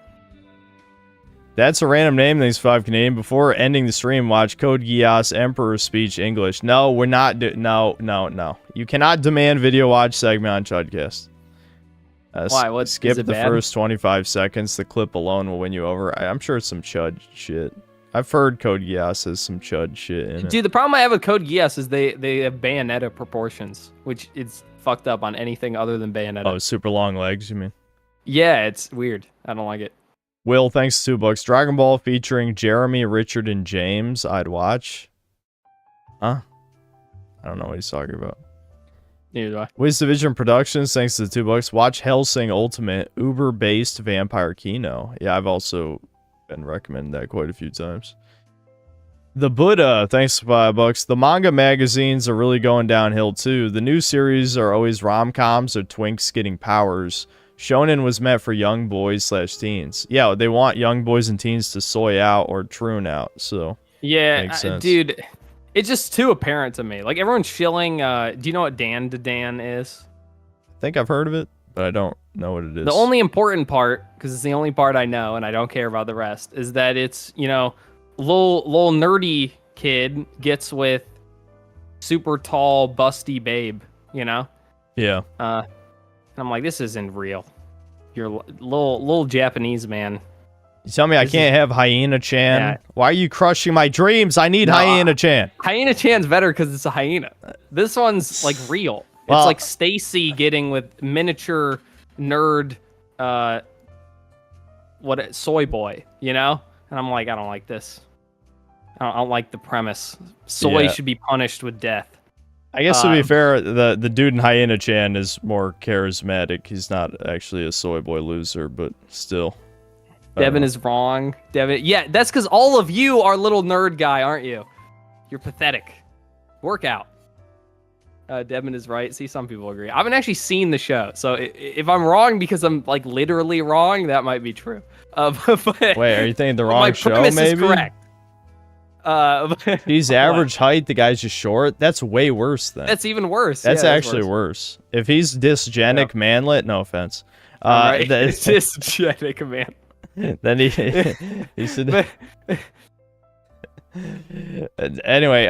That's a random name, thanks 5 Canadian. Before ending the stream, watch Code Geass Emperor's Speech English. No, we're not. No. You cannot demand video watch segment on CHUDCAST. Why? Skip the first 25 seconds. The clip alone will win you over. I'm sure it's some Chud shit. I've heard Code Geass has some Chud shit in it. Dude, the problem I have with Code Geass is they have Bayonetta proportions, which is fucked up on anything other than Bayonetta. Oh, super long legs, you mean? Yeah, it's weird. I don't like it. Will, thanks to $2. Dragon Ball featuring Jeremy, Richard, and James. I'd watch. Huh? I don't know what he's talking about. Neither do I. Wiz Division Productions, thanks to the $2. Watch Hellsing Ultimate, Uber-based vampire Kino. Yeah, I've also been recommending that quite a few times. The Buddha, thanks to $5. The manga magazines are really going downhill too. The new series are always rom-coms or twinks getting powers. Shonen was meant for young boys / teens. Yeah, they want young boys and teens to soy out or troon out, so yeah, makes sense. Dude, it's just too apparent to me. Like, everyone's shilling. Do you know what Dan to Dan is? I think I've heard of it, but I don't know what it is. The only important part, because it's the only part I know, and I don't care about the rest, is that it's, little nerdy kid gets with super tall, busty babe, Yeah. I'm like, this isn't real. You're little Japanese man You tell me I can't have Hyena-chan? Yeah. Why are you crushing my dreams? I need Hyena-chan. Hyena-chan's better because it's a hyena. This one's like real. It's like Stacy getting with miniature nerd, soy boy, you know? And I'm like, I don't like this. I don't like the premise. Soy should be punished with death. I guess to be fair, the dude in Hyena-chan is more charismatic. He's not actually a soy boy loser, but still. Devin is wrong. Devin, yeah, that's because all of you are little nerd guy, aren't you? You're pathetic. Work out. Devin is right. See, some people agree. I haven't actually seen the show, so if I'm wrong because I'm like literally wrong, that might be true. Wait, are you thinking the wrong show? Premise maybe. Is correct. He's average height. The guy's just short. That's way worse. Then that's even worse. That's actually worse. If he's dysgenic manlet, no offense. Right. It's dysgenic man. Then he should. Anyway,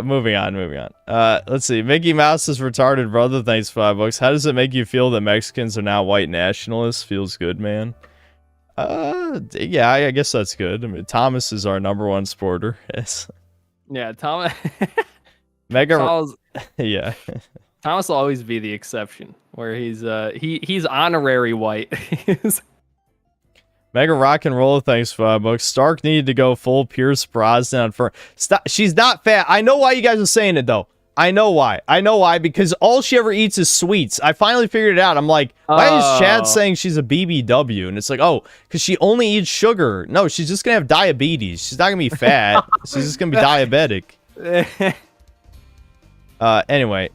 moving on. Let's see. Mickey Mouse's retarded brother. Thanks $5. How does it make you feel that Mexicans are now white nationalists? Feels good, man. Yeah, I guess that's good. I mean, Thomas is our #1 supporter. Yes. Yeah, Thomas. Yeah. Thomas will always be the exception, where he's honorary white. Mega Rock and Roll, thanks $5. Stark needed to go full Pierce Brosnan for. Stop. She's not fat. I know why you guys are saying it though. I know why. Because all she ever eats is sweets. I finally figured it out. I'm like, why is Chad saying she's a BBW? And it's like, oh, because she only eats sugar. No, she's just gonna have diabetes. She's not gonna be fat. She's just gonna be diabetic. Anyway.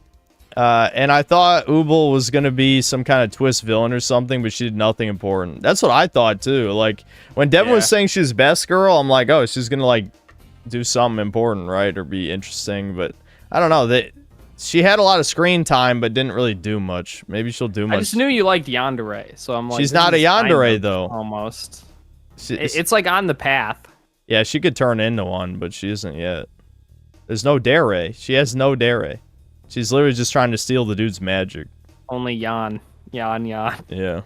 And I thought Ubel was going to be some kind of twist villain or something, but she did nothing important. That's what I thought, too. Like, when Devin was saying she's best girl, I'm like, oh, she's going to, like, do something important, right? Or be interesting. But I don't know. She had a lot of screen time, but didn't really do much. Maybe she'll do much. I just knew you liked Yandere, so I'm like... She's not a Yandere, though. Almost. It's, like, on the path. Yeah, she could turn into one, but she isn't yet. There's no Dere. She has no Dere. She's literally just trying to steal the dude's magic. Only Yan. Yeah. Yeah.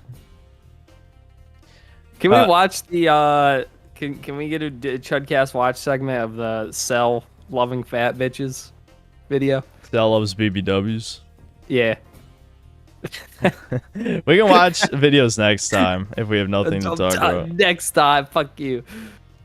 Can we watch the, can we get a Chudcast watch segment of the Cell loving fat bitches video? Cell loves BBWs? Yeah. We can watch videos next time if we have nothing to talk about. Next time. Fuck you.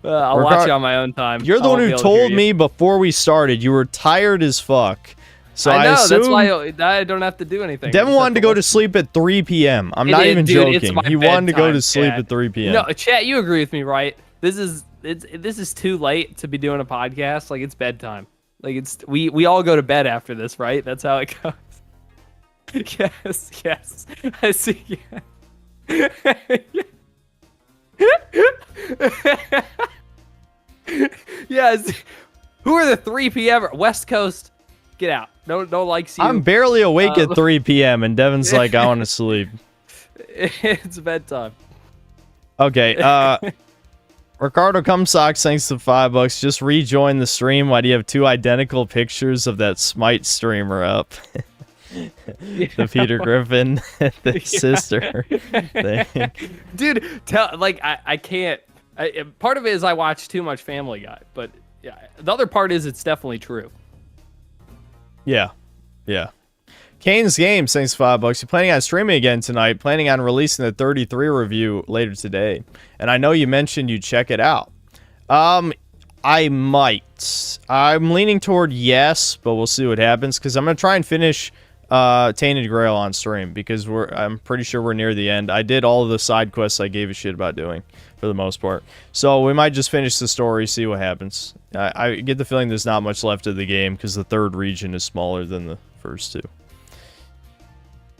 I'll watch it on my own time. You're the one who told me before we started you were tired as fuck. So I know, that's why I don't have to do anything. Devin wanted to go to sleep at 3 p.m. I'm not even joking. He wanted to go to sleep at 3 p.m. No, chat, you agree with me, right? This is too late to be doing a podcast. Like, it's bedtime. Like, we all go to bed after this, right? That's how it goes. Yes. I see. Yes. Who are the 3 p.m. West Coast? Get out. No likes you. I'm barely awake at 3 p.m. and Devin's like, I want to sleep. It's bedtime. Okay. Ricardo Cumsock, thanks to $5. Just rejoin the stream. Why do you have 2 identical pictures of that Smite streamer up? The Peter Griffin, the sister thing. Dude, I can't. Part of it is I watch too much Family Guy, but yeah, the other part is it's definitely true. Yeah. Kane's Games, thanks $5. You're planning on streaming again tonight, planning on releasing the 33 review later today. And I know you mentioned you check it out. I might. I'm leaning toward yes, but we'll see what happens, because I'm going to try and finish Tainted Grail on stream, because I'm pretty sure we're near the end. I did all of the side quests I gave a shit about doing, for the most part. So we might just finish the story, see what happens. I get the feeling there's not much left of the game, because the 3rd region is smaller than the first 2.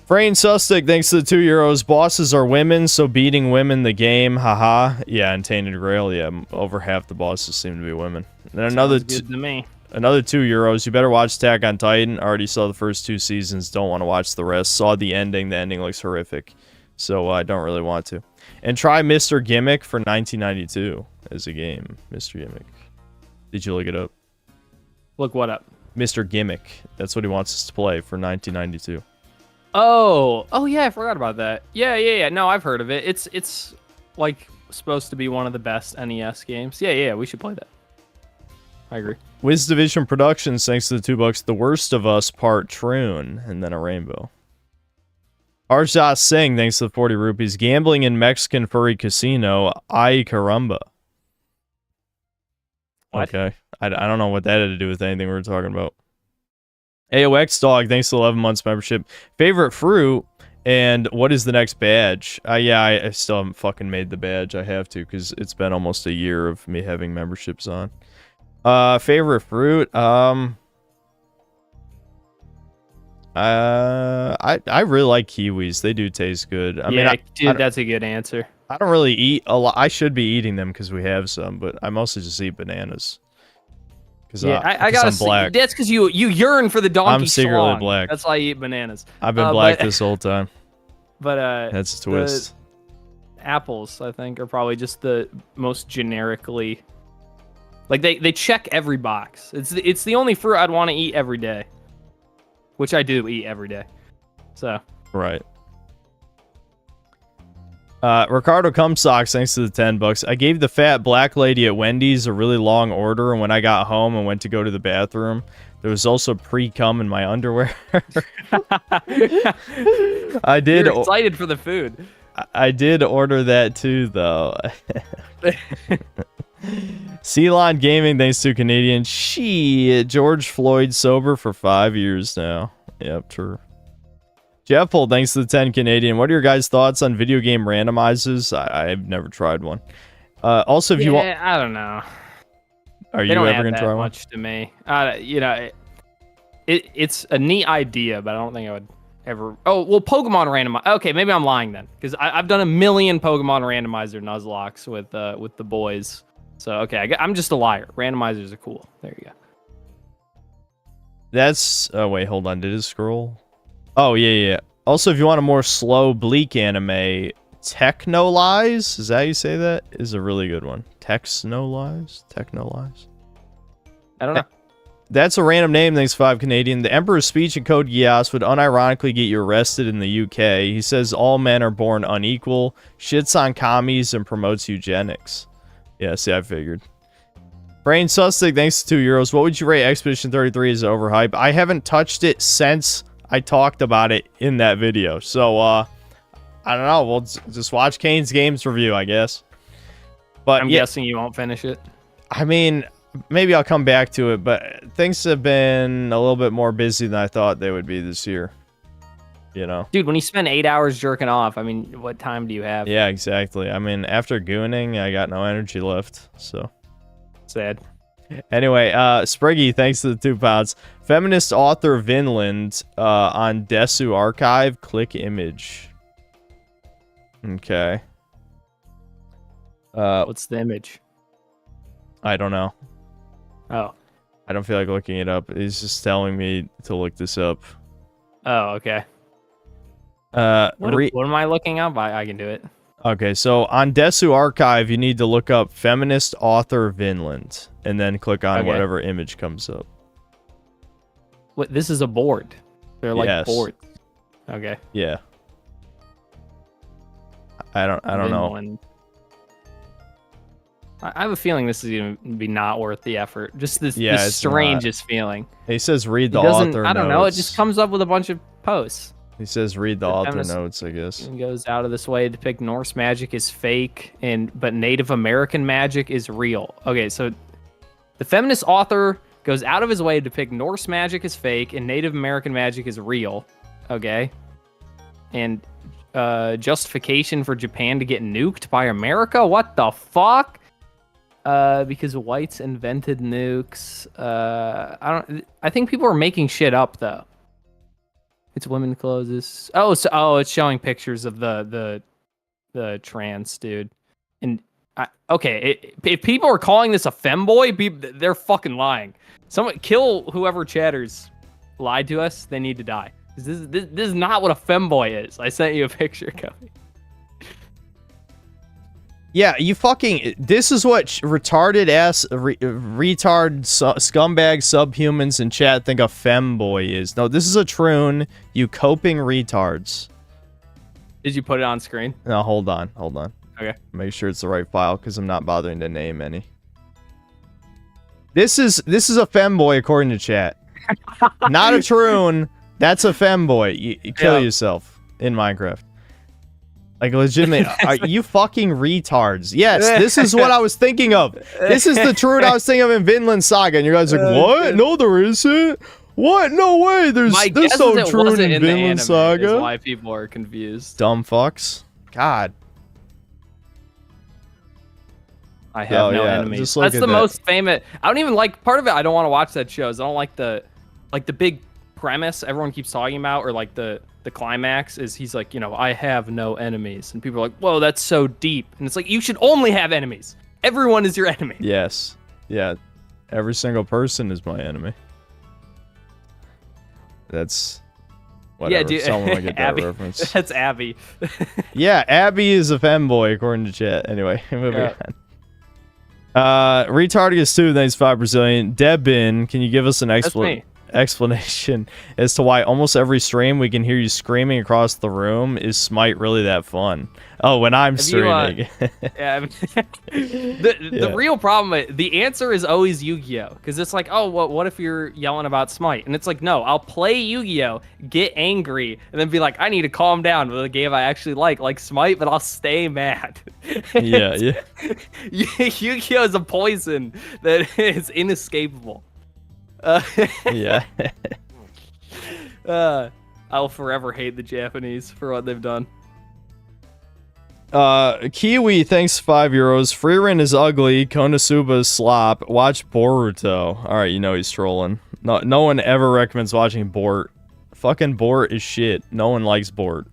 Frayne Sustic, thanks to the €2. Bosses are women, so beating women the game, haha. Yeah, in Tainted Grail, yeah, over half the bosses seem to be women. And then another good to me. Another €2. You better watch Attack on Titan. Already saw the first 2 seasons. Don't want to watch the rest. Saw the ending. The ending looks horrific. So I don't really want to. And try Mr. Gimmick for 1992 as a game. Mr. Gimmick. Did you look it up? Look what up? Mr. Gimmick. That's what he wants us to play for 1992. Oh yeah, I forgot about that. Yeah. No, I've heard of it. It's like supposed to be one of the best NES games. Yeah, we should play that. I agree. Wiz Division Productions, thanks to the $2. The Worst of Us Part Troon, and then a rainbow. Arjot Singh, thanks to the 40 rupees. Gambling in Mexican Furry Casino. Ay caramba. What? Okay. I don't know what that had to do with anything we were talking about. AOX Dog, thanks to 11 months membership. Favorite fruit, and what is the next badge? Yeah, I still haven't fucking made the badge. I have to, because it's been almost a year of me having memberships on. Favorite fruit, I really like kiwis. They do taste good. I mean, dude, that's a good answer. I don't really eat a lot. I should be eating them because we have some, but I mostly just eat bananas. Yeah, I gotta I'm black. That's because you yearn for the donkey. I'm secretly schlong. black. That's why I eat bananas. I've been black this whole time. But that's a twist. Apples, I think, are probably just the most generically. Like they check every box. It's the only fruit I'd want to eat every day, which I do eat every day. So right. Ricardo Cumsocks, thanks to the $10. I gave the fat black lady at Wendy's a really long order, and when I got home and went to go to the bathroom, there was also pre-cum in my underwear. I did. You're excited for the food. I did order that too, though. Ceylon Gaming, thanks to Canadian. George Floyd sober for 5 years now. Yep, true. Jeff Hole, thanks to the 10 Canadian. What are your guys' thoughts on video game randomizers? I've never tried one. Also, if you want, I don't know. Are you ever gonna try one? Much to me, you know, it's a neat idea, but I don't think I would ever. Oh well, Pokemon randomizer. Okay, maybe I'm lying then, because I've done a million Pokemon randomizer Nuzlocks with the boys. So okay, I'm just a liar. Randomizers are cool. There you go. That's. Oh wait, hold on. Did it scroll? Oh, yeah. Also, if you want a more slow, bleak anime, Technolize, is that how you say that? Is a really good one. Technolize? I don't know. That's a random name, thanks 5 Canadian. The Emperor's speech in Code Geass would unironically get you arrested in the UK. He says all men are born unequal, shits on commies, and promotes eugenics. Yeah, see, I figured. Brain Sustic, thanks to €2. What would you rate Expedition 33 as overhype? I haven't touched it since I talked about it in that video. So, I don't know. We'll just watch Kane's Games review, I guess. But I'm guessing you won't finish it. I mean, maybe I'll come back to it, but things have been a little bit more busy than I thought they would be this year. You know? Dude, when you spend 8 hours jerking off, I mean, what time do you have? Yeah, exactly. I mean, after gooning, I got no energy left, so. Sad. Anyway, Spriggy, thanks to the 2 pounds. Feminist author Vinland on Desu Archive. Click image. Okay. What's the image? I don't know. Oh. I don't feel like looking it up. He's just telling me to look this up. Oh, okay. What am I looking up? I can do it. Okay, so on Desu Archive, you need to look up feminist author Vinland, and then click on whatever image comes up. What? This is a board. They're like boards. Okay. Yeah. I don't know. I have a feeling this is gonna be not worth the effort. Just this strangest feeling. He says read the author notes. I don't know. It just comes up with a bunch of posts. He says read the author notes, I guess. And goes out of this way to depict Norse magic is fake, but Native American magic is real. Okay, so the feminist author goes out of his way to depict Norse magic is fake and Native American magic is real. Okay. And justification for Japan to get nuked by America? What the fuck? Because whites invented nukes. I think people are making shit up though. It's women clothes. It's showing pictures of the trans dude. And if people are calling this a femboy, they're fucking lying. Someone kill whoever chatters lied to us. They need to die. This is not what a femboy is. I sent you a picture, Cody. Yeah, you fucking. This is what retarded ass, scumbag subhumans in chat think a femboy is. No, this is a troon. You coping retards. Did you put it on screen? No, hold on. Okay. Make sure it's the right file because I'm not bothering to name any. This is a femboy according to chat. Not a Troon. That's a femboy. You kill yourself in Minecraft. Like, legitimately, are you fucking retards? Yes, this is what I was thinking of. This is the Troon I was thinking of in Vinland Saga, and you guys are like, what? No, there isn't. What? No way. There's no Troon in Vinland Saga. Is why people are confused. Dumb fucks. God. I have no enemies. That's the most famous. I don't even like part of it. I don't want to watch that shows. I don't like the big premise everyone keeps talking about, or like the climax is he's like, I have no enemies, and people are like, whoa, that's so deep. And it's like, you should only have enemies. Everyone is your enemy. Yes. Yeah. Every single person is my enemy. That's whatever. Yeah, dude. Someone will get that reference. That's Abby. Yeah, Abby is a femboy according to chat. Anyway, moving on. Retardius 2, thanks 5 Brazilian. Debin, can you give us an explanation as to why almost every stream we can hear you screaming across the room? Is Smite really that fun? Oh, when I'm streaming. The real problem, the answer is always Yu-Gi-Oh! Because it's like, oh, what if you're yelling about Smite? And it's like, no, I'll play Yu-Gi-Oh!, get angry, and then be like, I need to calm down with a game I actually like Smite, but I'll stay mad. Yeah. Yu-Gi-Oh! Is a poison that is inescapable. Yeah. I'll forever hate the Japanese for what they've done. Kiwi, thanks 5 euros. Freerin is ugly. Konosuba is slop. Watch Boruto. Alright, he's trolling. No one ever recommends watching Bort. Fucking Bort is shit. No one likes Bort.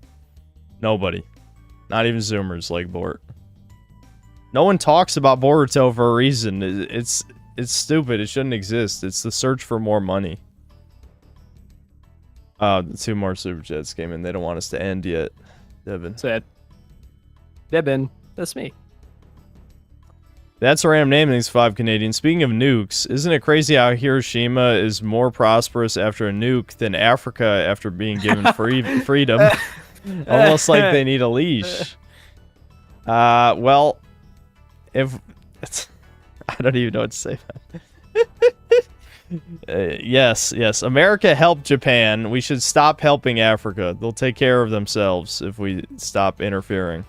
Nobody. Not even Zoomers like Bort. No one talks about Boruto for a reason. It's stupid. It shouldn't exist. It's the search for more money. 2 more super chats came in. They don't want us to end yet. Devin. Sad. Devin. That's me. That's a random name. Thanks 5 Canadian. Speaking of nukes, isn't it crazy how Hiroshima is more prosperous after a nuke than Africa after being given freedom? Almost like they need a leash. Well, if... I don't even know what to say. Yes. America helped Japan. We should stop helping Africa. They'll take care of themselves if we stop interfering.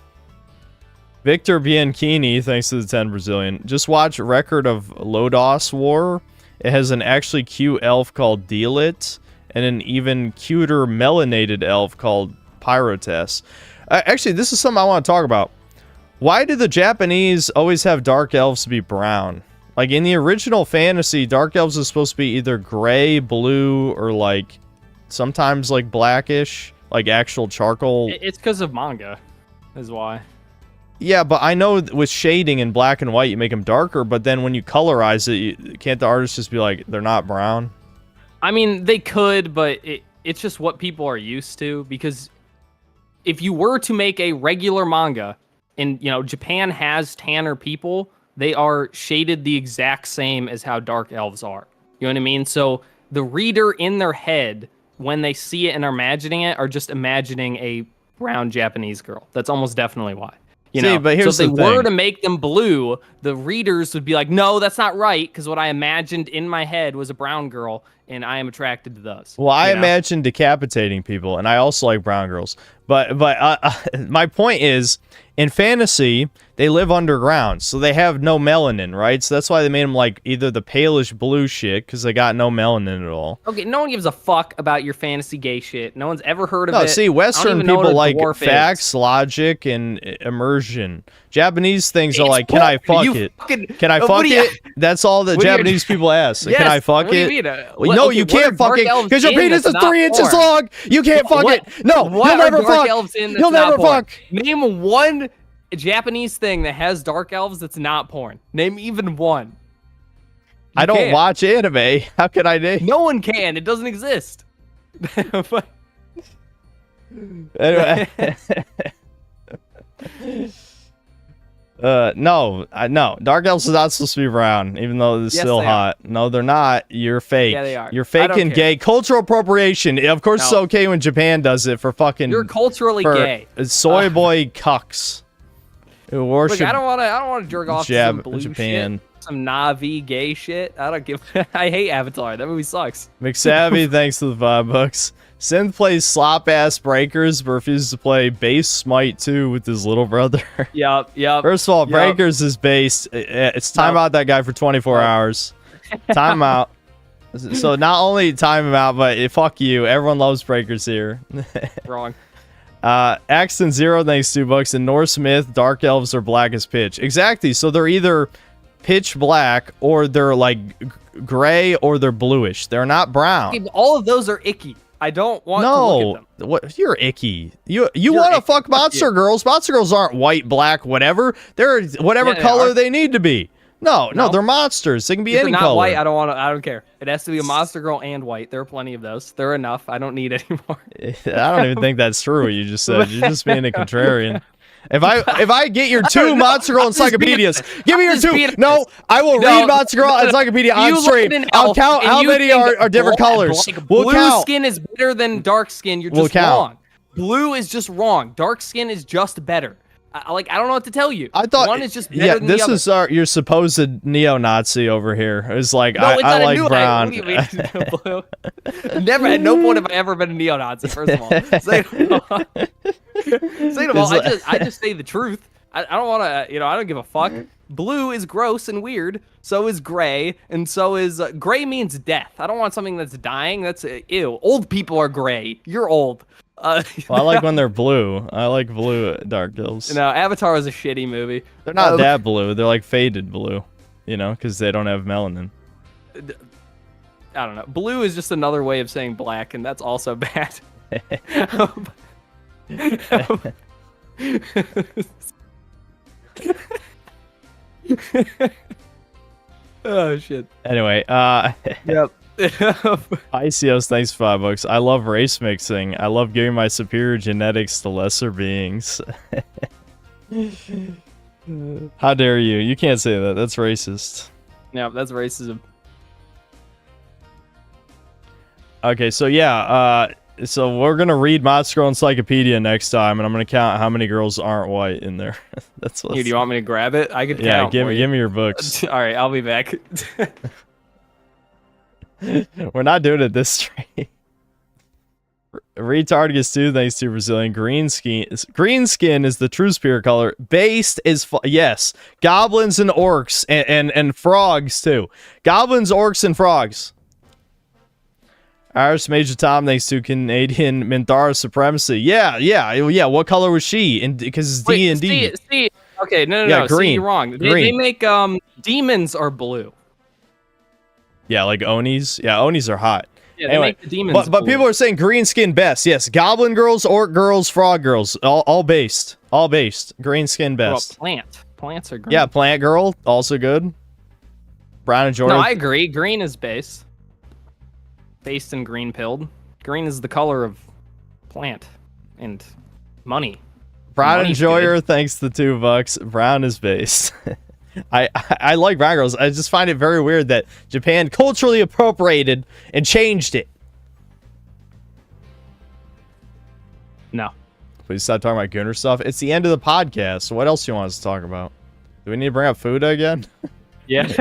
Victor Bianchini, thanks to the 10 Brazilian. Just watch Record of Lodos War. It has an actually cute elf called Delit, and an even cuter melanated elf called Pyrotess. Actually, this is something I want to talk about. Why do the Japanese always have dark elves be brown? Like, in the original fantasy, dark elves is supposed to be either gray, blue, or, like, sometimes, like, blackish. Like, actual charcoal. It's because of manga, is why. Yeah, but I know with shading in black and white, you make them darker, but then when you colorize it, can't the artist just be like, they're not brown? I mean, they could, but it's just what people are used to, because if you were to make a regular manga, and, Japan has tanner people, they are shaded the exact same as how dark elves are. You know what I mean? So the reader in their head, when they see it and are imagining it, are just imagining a brown Japanese girl. That's almost definitely why. But here's so if they were to make them blue, the readers would be like, no, that's not right, because what I imagined in my head was a brown girl, and I am attracted to those. Well, I imagine decapitating people, and I also like brown girls. But my point is, in fantasy, they live underground, so they have no melanin, right? So that's why they made them like either the palish blue shit, because they got no melanin at all. Okay, no one gives a fuck about your fantasy gay shit. No one's ever heard of it. No, see, Western people like facts, logic, and immersion. Japanese things are like, can I fuck it? Can I fuck it? That's all that Japanese people ask. Yes, can I fuck it? No, you can't fuck it, because your penis is 3 inches long. You can't fuck it. No, you'll never fuck. You'll never fuck. Name one Japanese thing that has dark elves that's not porn. Name even one. I don't watch anime. How can I name? No one can. It doesn't exist. Anyway. No. Dark elves is not supposed to be brown, even though it's still hot. No, they're not. You're fake. Yeah, they are. You're fake and gay. Cultural appropriation. Of course, it's okay when Japan does it for fucking. You're culturally gay. Soy boy cucks. Worship. Look, I don't want to jerk off to some blue Japan. shit, some Na'vi gay shit. I don't give. I hate Avatar. That movie sucks. McSavvy, thanks to the $5. Synth plays slop ass breakers, but refuses to play bass smite 2 with his little brother. Yep. First of all, breakers is based. It's time out that guy for 24 hours. Time out. So not only time him out, but fuck you. Everyone loves breakers here. Wrong. Axton Zero, thanks $2. And Norse myth, dark elves are black as pitch. Exactly. So they're either pitch black or they're like gray or they're bluish. They're not brown. All of those are icky. I don't want to look at them. What? You're icky. You want to fuck monster girls? Monster girls aren't white, black, whatever. They're whatever color they need to be. No, they're monsters. They can be any not color. White, I don't care. It has to be a monster girl and white. There are plenty of those. They're enough. I don't need any more. I don't even think that's true what you just said. You're just being a contrarian. If I get your 2 Monster Girl encyclopedias, give me your 2. No, I will read Monster Girl encyclopedia on stream. I'll count how many are different colors. We'll count. Blue skin is better than dark skin. You're just wrong. Blue is just wrong. Dark skin is just better. I don't know what to tell you. I thought one is just better than the other. This is your supposed neo-Nazi over here. It's like I like brown. Never at no point have I ever been a neo-Nazi. First of all, second of all, I just say the truth. I don't want to. I don't give a fuck. Blue is gross and weird. So is gray, and so is gray means death. I don't want something that's dying. That's ew. Old people are gray. You're old. Well, I like when they're blue. I like blue Dark Elves. No, Avatar was a shitty movie. They're not that blue. They're like faded blue, because they don't have melanin. I don't know. Blue is just another way of saying black, and that's also bad. Oh, shit. Anyway, Yep. ICOs, thanks $5. I love race mixing. I love giving my superior genetics to lesser beings. How dare you? You can't say that. That's racist. Yeah, that's racism. Okay, so yeah, so we're gonna read Monster Girl Encyclopedia next time, and I'm gonna count how many girls aren't white in there. That's what. Do you want me to grab it? I could count. Yeah, give me your books. All right, I'll be back. We're not doing it this stream. Retard gets 2, thanks to Brazilian. Green skin is the true spirit color. Based is yes. Goblins and orcs and frogs too. Goblins, orcs, and frogs. Irish Major Tom, thanks to Canadian Minthara Supremacy. Yeah. What color was she? Because it's D&D. See, okay, no. Green. See, you're wrong. They make demons are blue. Yeah, like Onis. Yeah, Onis are hot. Yeah, they make the demons but people are saying green skin best. Yes, goblin girls, orc girls, frog girls, all based. All based. Green skin best. Well, plants are green. Yeah, plant girl, also good. Brown and Jordan. No, I agree. Green is based. Based and green pilled. Green is the color of plant and money. Brown Enjoyer, thanks to $2. Brown is based. I like brown girls. I just find it very weird that Japan culturally appropriated and changed it. No. Please stop talking about Gunner stuff. It's the end of the podcast. So what else do you want us to talk about? Do we need to bring up food again? Yeah. Yeah,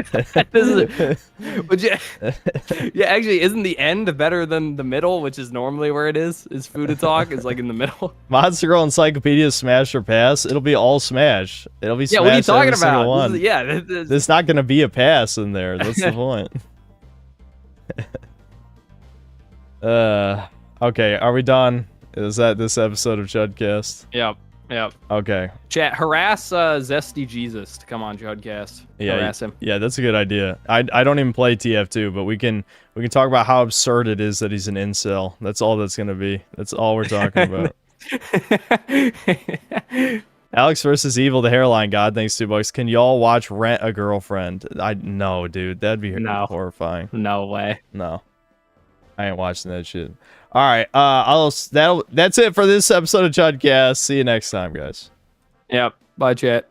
actually, isn't the end better than the middle, which is normally where it is? Is food to talk? Is like in the middle. Monster Girl Encyclopedia smash or pass? It'll be all smash. It'll be smash. Yeah, what are you talking about? One. There's not going to be a pass in there. That's the point. Okay, are we done? Is that this episode of CHUDCAST? Yep. Okay. Chat, harass Zesty Jesus to come on CHUDCAST. Yeah, harass him. Yeah, that's a good idea. I don't even play TF2, but we can talk about how absurd it is that he's an incel. That's all that's gonna be. That's all we're talking about. Alex versus Evil, the hairline god. Thanks $2. Can y'all watch Rent a Girlfriend? No, dude, that'd be horrifying. No way. No, I ain't watching that shit. All right, that's it for this episode of CHUDCAST. See you next time, guys. Yep. Bye, chat.